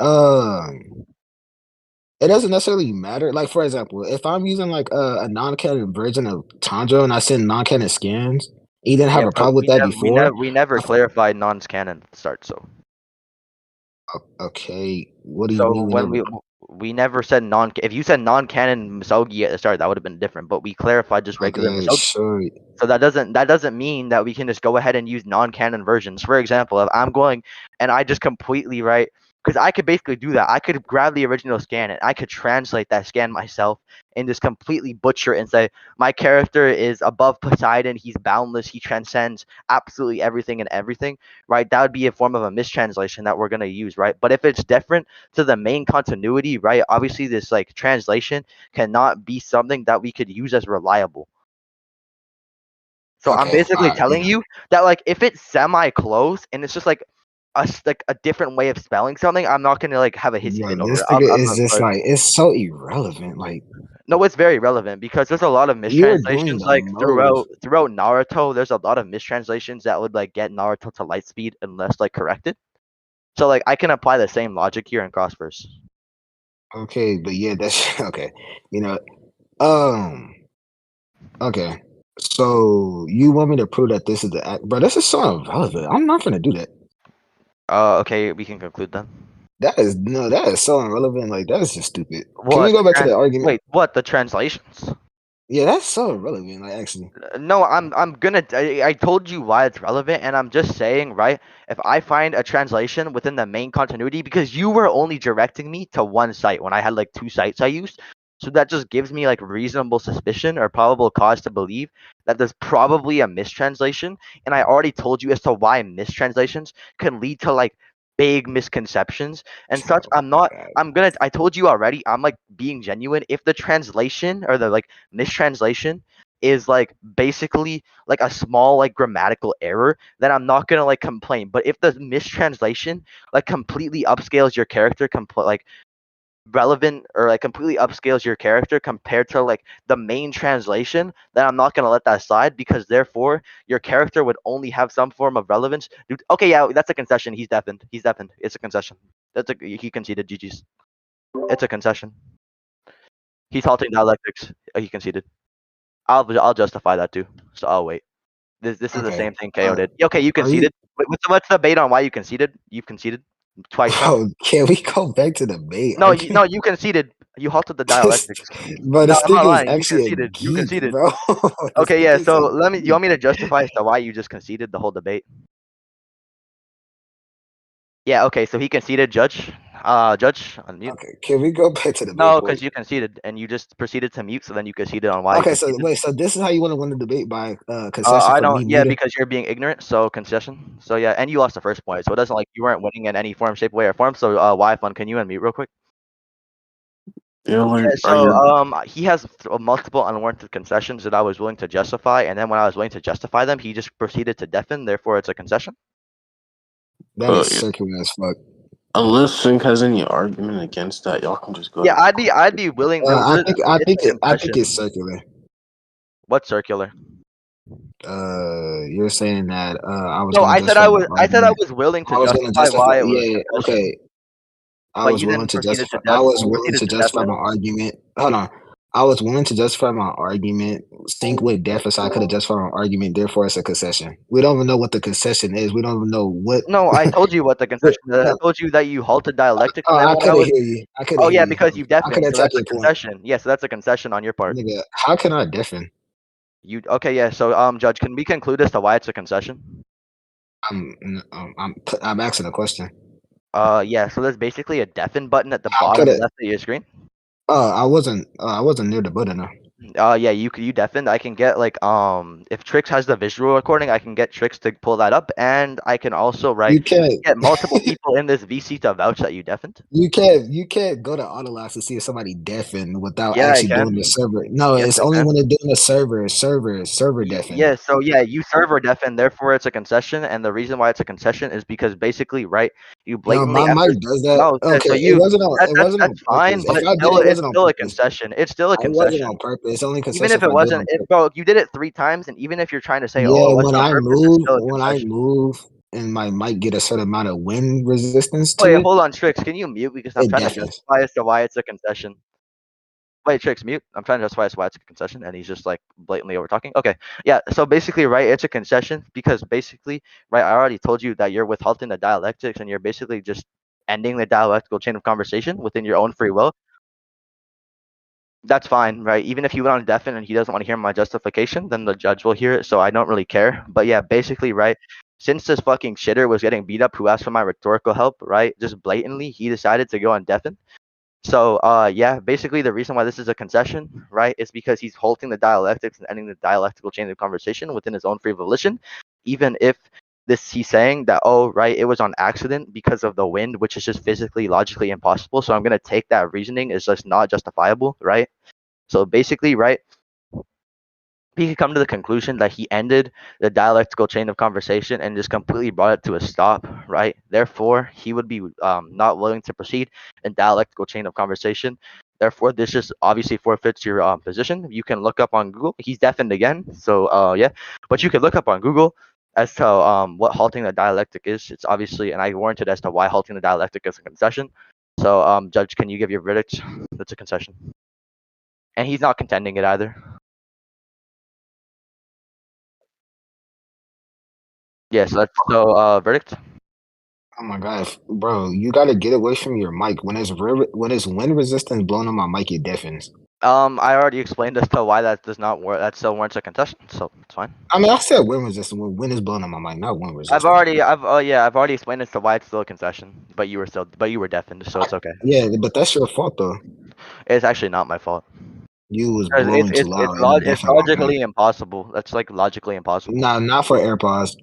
[SPEAKER 2] It doesn't necessarily matter. Like for example, if I'm using like a non-canon version of Tanjiro and I send non-canon scans, you didn't
[SPEAKER 1] Yeah,
[SPEAKER 2] have a
[SPEAKER 1] but
[SPEAKER 2] problem with that before.
[SPEAKER 1] we never
[SPEAKER 2] I f-
[SPEAKER 1] clarified non-canon at the start. So
[SPEAKER 2] Okay, what do you
[SPEAKER 1] so
[SPEAKER 2] mean we
[SPEAKER 1] when
[SPEAKER 2] never?
[SPEAKER 1] we never said non. If you said non-canon Misogi at the start, that would have been different. But we clarified just regular
[SPEAKER 2] Okay,
[SPEAKER 1] Misogi.
[SPEAKER 2] sure.
[SPEAKER 1] So that doesn't mean that we can just go ahead and use non-canon versions. For example, if I'm going and I just completely right because I could basically do that. I could grab the original scan and I could translate that scan myself and just completely butcher it and say my character is above Poseidon, he's boundless, he transcends absolutely everything and everything, right? That would be a form of a mistranslation that we're gonna use, right? But if it's different to the main continuity, right? Obviously, this like translation cannot be something that we could use as reliable. So I'm
[SPEAKER 2] Okay,
[SPEAKER 1] basically telling
[SPEAKER 2] yeah.
[SPEAKER 1] you that like if it's semi close and it's just like a different way of spelling something, I'm not gonna like have a hissy
[SPEAKER 2] Bro,
[SPEAKER 1] fit over
[SPEAKER 2] this
[SPEAKER 1] it.
[SPEAKER 2] nigga
[SPEAKER 1] I'm
[SPEAKER 2] is
[SPEAKER 1] not,
[SPEAKER 2] just
[SPEAKER 1] but
[SPEAKER 2] like it's so irrelevant. Like
[SPEAKER 1] no, it's very relevant because there's a lot of
[SPEAKER 2] you're doing
[SPEAKER 1] mistranslations
[SPEAKER 2] the
[SPEAKER 1] like
[SPEAKER 2] most.
[SPEAKER 1] throughout Naruto. There's a lot of mistranslations that would like get Naruto to light speed unless like corrected. So like I can apply the same logic here in crossverse.
[SPEAKER 2] Okay, but yeah, that's okay. You know, um, okay. So you want me to prove that this is the act, bro? This is so irrelevant. I'm not gonna do that.
[SPEAKER 1] Okay, we can conclude then.
[SPEAKER 2] That is no, that is so irrelevant. Like that is just stupid. Can we
[SPEAKER 1] What
[SPEAKER 2] go back to the argument?
[SPEAKER 1] wait, what the translations?
[SPEAKER 2] Yeah, that's so irrelevant. Like actually,
[SPEAKER 1] No, I'm gonna. I told you why it's relevant, and I'm just saying, right? If I find a translation within the main continuity, because you were only directing me to one site when I had like two sites I used, so that just gives me like reasonable suspicion or probable cause to believe that there's probably a mistranslation. And I already told you as to why mistranslations can lead to like big misconceptions and such.
[SPEAKER 2] oh
[SPEAKER 1] I'm
[SPEAKER 2] my
[SPEAKER 1] not.
[SPEAKER 2] god.
[SPEAKER 1] I'm gonna. I told you already. I'm like being genuine. If the translation or the like mistranslation is like basically like a small like grammatical error, then I'm not gonna like complain. But if the mistranslation like completely upscales your character, like relevant or like completely upscales your character compared to like the main translation, then I'm not gonna let that slide because therefore your character would only have some form of relevance. Dude, okay, yeah, that's a concession. He's deafened. He's deafened. It's a concession. He conceded. GG's. It's a concession. He's halting dialectics. He conceded. I'll justify that too. So I'll wait. This is the
[SPEAKER 2] Okay.
[SPEAKER 1] same thing KO did. Okay, you
[SPEAKER 2] Are you?
[SPEAKER 1] conceded. What's the debate on why you conceded? You've conceded twice now.
[SPEAKER 2] Bro, can we go back to the main
[SPEAKER 1] No,
[SPEAKER 2] argument?
[SPEAKER 1] you conceded. You halted the
[SPEAKER 2] This,
[SPEAKER 1] dialectics.
[SPEAKER 2] bro,
[SPEAKER 1] No,
[SPEAKER 2] this
[SPEAKER 1] I'm
[SPEAKER 2] thing
[SPEAKER 1] not
[SPEAKER 2] is
[SPEAKER 1] lying. You
[SPEAKER 2] actually a
[SPEAKER 1] conceded. You
[SPEAKER 2] geek,
[SPEAKER 1] conceded.
[SPEAKER 2] bro. This
[SPEAKER 1] Okay,
[SPEAKER 2] thing
[SPEAKER 1] yeah.
[SPEAKER 2] is
[SPEAKER 1] So
[SPEAKER 2] a
[SPEAKER 1] let me. You
[SPEAKER 2] geek.
[SPEAKER 1] want me to justify as to why you just conceded the whole debate? Yeah. Okay. So he conceded. Judge. Judge. Unmute.
[SPEAKER 2] Okay, can we go back to the main
[SPEAKER 1] No,
[SPEAKER 2] point?
[SPEAKER 1] because you conceded and you just proceeded to mute. So then you conceded on why you
[SPEAKER 2] Okay, so
[SPEAKER 1] conceded.
[SPEAKER 2] wait, so this is how you want to win the debate by concession
[SPEAKER 1] I
[SPEAKER 2] for me
[SPEAKER 1] don't. Yeah,
[SPEAKER 2] muting?
[SPEAKER 1] because you're being ignorant. So concession. So yeah, and you lost the first point. So it doesn't like you weren't winning in any form, shape, way, or form. So why fun? Can you unmute real quick?
[SPEAKER 4] You know,
[SPEAKER 1] Yeah,
[SPEAKER 4] are
[SPEAKER 1] so
[SPEAKER 4] you?
[SPEAKER 1] he has multiple unwarranted concessions that I was willing to justify, and then when I was willing to justify them, he just proceeded to deafen. Therefore, it's a concession.
[SPEAKER 2] That is circular as fuck.
[SPEAKER 4] Unless Sync has any argument against that, y'all can just go.
[SPEAKER 1] Yeah,
[SPEAKER 4] To
[SPEAKER 1] I'd be willing.
[SPEAKER 2] I
[SPEAKER 1] It's a
[SPEAKER 2] think
[SPEAKER 1] concession.
[SPEAKER 2] it's circular.
[SPEAKER 1] What circular?
[SPEAKER 2] You're saying that I was
[SPEAKER 1] No,
[SPEAKER 2] gonna justify my
[SPEAKER 1] I said I
[SPEAKER 2] argument.
[SPEAKER 1] was willing to
[SPEAKER 2] I was gonna
[SPEAKER 1] justify
[SPEAKER 2] justify.
[SPEAKER 1] why it was
[SPEAKER 2] Yeah,
[SPEAKER 1] a concession,
[SPEAKER 2] okay.
[SPEAKER 1] but you then proceeded to
[SPEAKER 2] I
[SPEAKER 1] def.
[SPEAKER 2] was
[SPEAKER 1] You
[SPEAKER 2] willing
[SPEAKER 1] proceeded
[SPEAKER 2] to
[SPEAKER 1] to
[SPEAKER 2] justify
[SPEAKER 1] deafen.
[SPEAKER 2] my argument. Hold on. I was willing to justify my argument. Sync with death, so I could have justified my argument. Therefore, it's a concession. We don't even know what the concession is. We don't even know what.
[SPEAKER 1] No, I told you what the concession is. I
[SPEAKER 2] No,
[SPEAKER 1] told you that you halted dialectics, and then
[SPEAKER 2] I
[SPEAKER 1] when I
[SPEAKER 2] couldn't
[SPEAKER 1] was.
[SPEAKER 2] hear you. I couldn't
[SPEAKER 1] Oh
[SPEAKER 2] hear
[SPEAKER 1] yeah,
[SPEAKER 2] you.
[SPEAKER 1] because you
[SPEAKER 2] I could
[SPEAKER 1] deafened, so
[SPEAKER 2] attack
[SPEAKER 1] that's a
[SPEAKER 2] your point,
[SPEAKER 1] concession. Yeah, so that's a concession on your part.
[SPEAKER 2] nigga. How can I deafen?
[SPEAKER 1] You okay? Yeah. So Judge, can we conclude as to why it's a concession?
[SPEAKER 2] I'm asking a question.
[SPEAKER 1] Yeah. So there's basically a deafen button at the
[SPEAKER 2] How could
[SPEAKER 1] bottom
[SPEAKER 2] it?
[SPEAKER 1] left of your screen.
[SPEAKER 2] I wasn't. I wasn't near the button. No.
[SPEAKER 1] Yeah. You deafened. I can get like if Trix has the visual recording, I can get Trix to pull that up, and I can also
[SPEAKER 2] You can't.
[SPEAKER 1] get multiple people in this VC to vouch that you deafened.
[SPEAKER 2] You can't go to Autologs to see if somebody deafened without
[SPEAKER 1] Yeah, I
[SPEAKER 2] actually doing the
[SPEAKER 1] can.
[SPEAKER 2] server. No,
[SPEAKER 1] Yes,
[SPEAKER 2] it's
[SPEAKER 1] I
[SPEAKER 2] only
[SPEAKER 1] can.
[SPEAKER 2] when they're doing the server deafened.
[SPEAKER 1] Yeah, so yeah, you server deafen, therefore it's a concession, and the reason why it's a concession is because basically, right, you
[SPEAKER 2] No,
[SPEAKER 1] blatantly
[SPEAKER 2] my
[SPEAKER 1] after
[SPEAKER 2] mic does that.
[SPEAKER 1] no,
[SPEAKER 2] Okay,
[SPEAKER 1] so you
[SPEAKER 2] it wasn't on
[SPEAKER 1] that's fine,
[SPEAKER 2] purpose.
[SPEAKER 1] but
[SPEAKER 2] If I did it, it
[SPEAKER 1] it's
[SPEAKER 2] wasn't on
[SPEAKER 1] still a
[SPEAKER 2] purpose.
[SPEAKER 1] concession. It's still a
[SPEAKER 2] I wasn't
[SPEAKER 1] concession.
[SPEAKER 2] on purpose. It's only
[SPEAKER 1] Even
[SPEAKER 2] concession
[SPEAKER 1] if
[SPEAKER 2] if
[SPEAKER 1] it
[SPEAKER 2] I do it
[SPEAKER 1] wasn't,
[SPEAKER 2] on
[SPEAKER 1] if
[SPEAKER 2] purpose.
[SPEAKER 1] bro, you did it 3 times, and even if you're trying to say, oh,
[SPEAKER 2] Yeah,
[SPEAKER 1] it wasn't on purpose, it's still a concession.
[SPEAKER 2] and my mic get a certain amount of wind resistance to
[SPEAKER 1] Wait,
[SPEAKER 2] it,
[SPEAKER 1] hold on, Trix, can you mute because I'm
[SPEAKER 2] it
[SPEAKER 1] trying to
[SPEAKER 2] deafens.
[SPEAKER 1] justify as to why it's a concession. Wait, Trix, mute. I'm trying to justify why it's a concession, and he's just like blatantly over talking. Okay, yeah. So basically, right, it's a concession because basically, right, I already told you that you're withholding the dialectics, and you're basically just ending the dialectical chain of conversation within your own free will. That's fine, right? Even if you went on deafen and he doesn't want to hear my justification, then the judge will hear it. So I don't really care. But yeah, basically, right, since this fucking shitter was getting beat up who asked for my rhetorical help, right? Just blatantly, he decided to go on deafen. So, yeah, basically the reason why this is a concession, right, is because he's halting the dialectics and ending the dialectical chain of conversation within his own free volition, even if he's saying that, oh, right, it was on accident because of the wind, which is just physically, logically impossible. So I'm gonna take that reasoning as just not justifiable, right? So basically, right, he could come to the conclusion that he ended the dialectical chain of conversation and just completely brought it to a stop, right? Therefore, he would be not willing to proceed in dialectical chain of conversation. Therefore, this just obviously forfeits your position. You can look up on Google. He's deafened again, so yeah. But you can look up on Google as to what halting the dialectic is. It's obviously, and I warranted as to why halting the dialectic is a concession. So, Judge, can you give your verdict? That's a concession. And he's not contending it either. Yes, so verdict.
[SPEAKER 2] Oh my god, bro, you gotta get away from your mic. When it's wind resistance blowing on my mic, it deafens.
[SPEAKER 1] I already explained as to why that does not work. That still warrants a concession, so it's fine.
[SPEAKER 2] I mean, I said wind resistance when wind is blowing on my mic, not wind resistance.
[SPEAKER 1] I've already explained as to why it's still a concession, but you were deafened, so it's okay.
[SPEAKER 2] Yeah, but that's your fault though.
[SPEAKER 1] It's actually not my fault.
[SPEAKER 2] You was
[SPEAKER 1] 'Cause
[SPEAKER 2] blowing too loud. and it
[SPEAKER 1] it's
[SPEAKER 2] deafened my mic.
[SPEAKER 1] logically impossible. That's like logically impossible.
[SPEAKER 2] Nah, not for AirPods.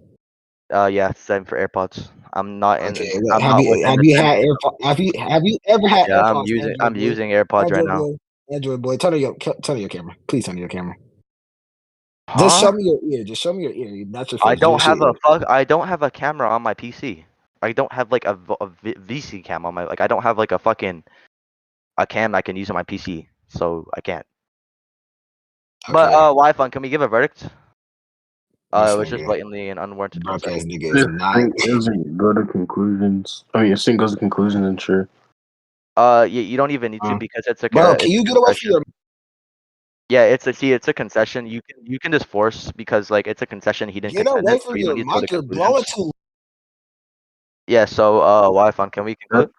[SPEAKER 1] Yeah, same for AirPods. I'm not in.
[SPEAKER 2] Okay,
[SPEAKER 1] I'm
[SPEAKER 2] have
[SPEAKER 1] not
[SPEAKER 2] you
[SPEAKER 1] within
[SPEAKER 2] have
[SPEAKER 1] the
[SPEAKER 2] you
[SPEAKER 1] same.
[SPEAKER 2] had AirPods? Have you ever had
[SPEAKER 1] Yeah,
[SPEAKER 2] AirPods?
[SPEAKER 1] I'm using AirPods right now.
[SPEAKER 2] Android boy, turn on your camera. Please turn on your camera. Just
[SPEAKER 1] Huh?
[SPEAKER 2] show me your ear. Just show me your ear, not your face.
[SPEAKER 1] I don't
[SPEAKER 2] Just your
[SPEAKER 1] have a
[SPEAKER 2] ear.
[SPEAKER 1] I don't have a camera on my PC. I don't have like a VC cam on my I don't have like a fucking a cam I can use on my PC, so I can't. But
[SPEAKER 2] Okay,
[SPEAKER 1] Wi-Fi, can we give a verdict?
[SPEAKER 2] this
[SPEAKER 1] It was just
[SPEAKER 2] nigga,
[SPEAKER 1] blatantly an unwarranted
[SPEAKER 2] broke ass
[SPEAKER 1] concession.
[SPEAKER 2] nigga is
[SPEAKER 4] If
[SPEAKER 2] not.
[SPEAKER 4] Sync doesn't go to conclusions, I mean, if Sync goes to conclusions, then sure.
[SPEAKER 1] You don't even need to because it's
[SPEAKER 2] Bro, can
[SPEAKER 1] it's a
[SPEAKER 2] you get away from
[SPEAKER 1] concession.
[SPEAKER 2] your?
[SPEAKER 1] Yeah, it's a concession. You can just force because like it's a concession. He didn't
[SPEAKER 2] Get
[SPEAKER 1] contend
[SPEAKER 2] away
[SPEAKER 1] it, so
[SPEAKER 2] from
[SPEAKER 1] you don't
[SPEAKER 2] your
[SPEAKER 1] need to go to
[SPEAKER 2] mic. You're blowing
[SPEAKER 1] conclusions.
[SPEAKER 2] too.
[SPEAKER 1] Yeah, so Wi-Fi, can we conclude?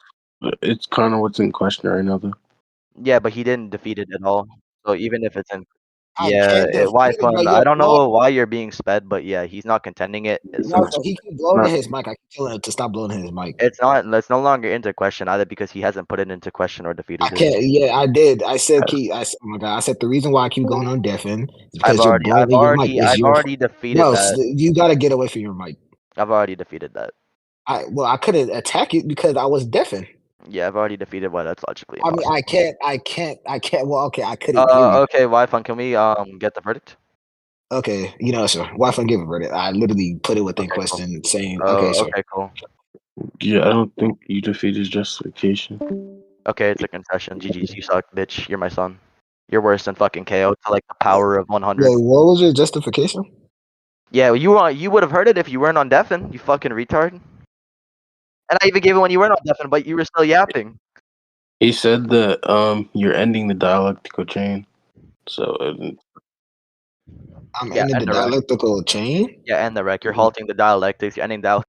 [SPEAKER 4] It's kind of what's in question right now, though.
[SPEAKER 1] Yeah, but he didn't defeat it at all. So even if it's in
[SPEAKER 2] I
[SPEAKER 1] yeah,
[SPEAKER 2] can't defeat
[SPEAKER 1] Wi-Fi,
[SPEAKER 2] it, but
[SPEAKER 1] I
[SPEAKER 2] you're
[SPEAKER 1] don't
[SPEAKER 2] blowing.
[SPEAKER 1] know why you're being sped, but yeah, he's not contending it. So
[SPEAKER 2] No, so he keep blowing
[SPEAKER 4] Not-
[SPEAKER 2] in his mic. I keep telling him to stop blowing in his mic.
[SPEAKER 1] it's no longer into question either because he hasn't put it into question or defeated
[SPEAKER 2] I
[SPEAKER 1] it.
[SPEAKER 2] can't. Yeah, I did. I said keep. Oh my god! I said the reason why I keep going on deafen is
[SPEAKER 1] I've
[SPEAKER 2] because you're blowing in your mic. It's
[SPEAKER 1] I've
[SPEAKER 2] your.
[SPEAKER 1] already defeated
[SPEAKER 2] No,
[SPEAKER 1] that.
[SPEAKER 2] you gotta get away from your mic.
[SPEAKER 1] I've already defeated that.
[SPEAKER 2] I couldn't attack it because I was deafened.
[SPEAKER 1] Yeah, I've already defeated why that's logically
[SPEAKER 2] I mean,
[SPEAKER 1] impossible.
[SPEAKER 2] I can't. Well, okay, I couldn't hear you.
[SPEAKER 1] Okay, Wi-Fi, can we get the verdict?
[SPEAKER 2] Okay, sir. Wi-Fi give a verdict. I literally put it within
[SPEAKER 1] Okay, cool.
[SPEAKER 2] question, saying, "Okay, sir."
[SPEAKER 1] Okay, cool.
[SPEAKER 4] Yeah, I don't think you defeat his justification.
[SPEAKER 1] Okay, it's a concession. GG's, you suck, bitch. You're my son. You're worse than fucking KO to like the power of 100.
[SPEAKER 2] Wait, what was your justification?
[SPEAKER 1] Yeah, you would have heard it if you weren't on deafen, you fucking retard. And I even gave it when you weren't on deafen, but you were still yapping.
[SPEAKER 4] He said that you're ending the dialectical chain. So
[SPEAKER 2] I'm
[SPEAKER 1] Yeah,
[SPEAKER 2] ending the
[SPEAKER 1] and the rec.
[SPEAKER 2] dialectical chain.
[SPEAKER 1] Yeah, and the rec. You're halting the dialectics. You're ending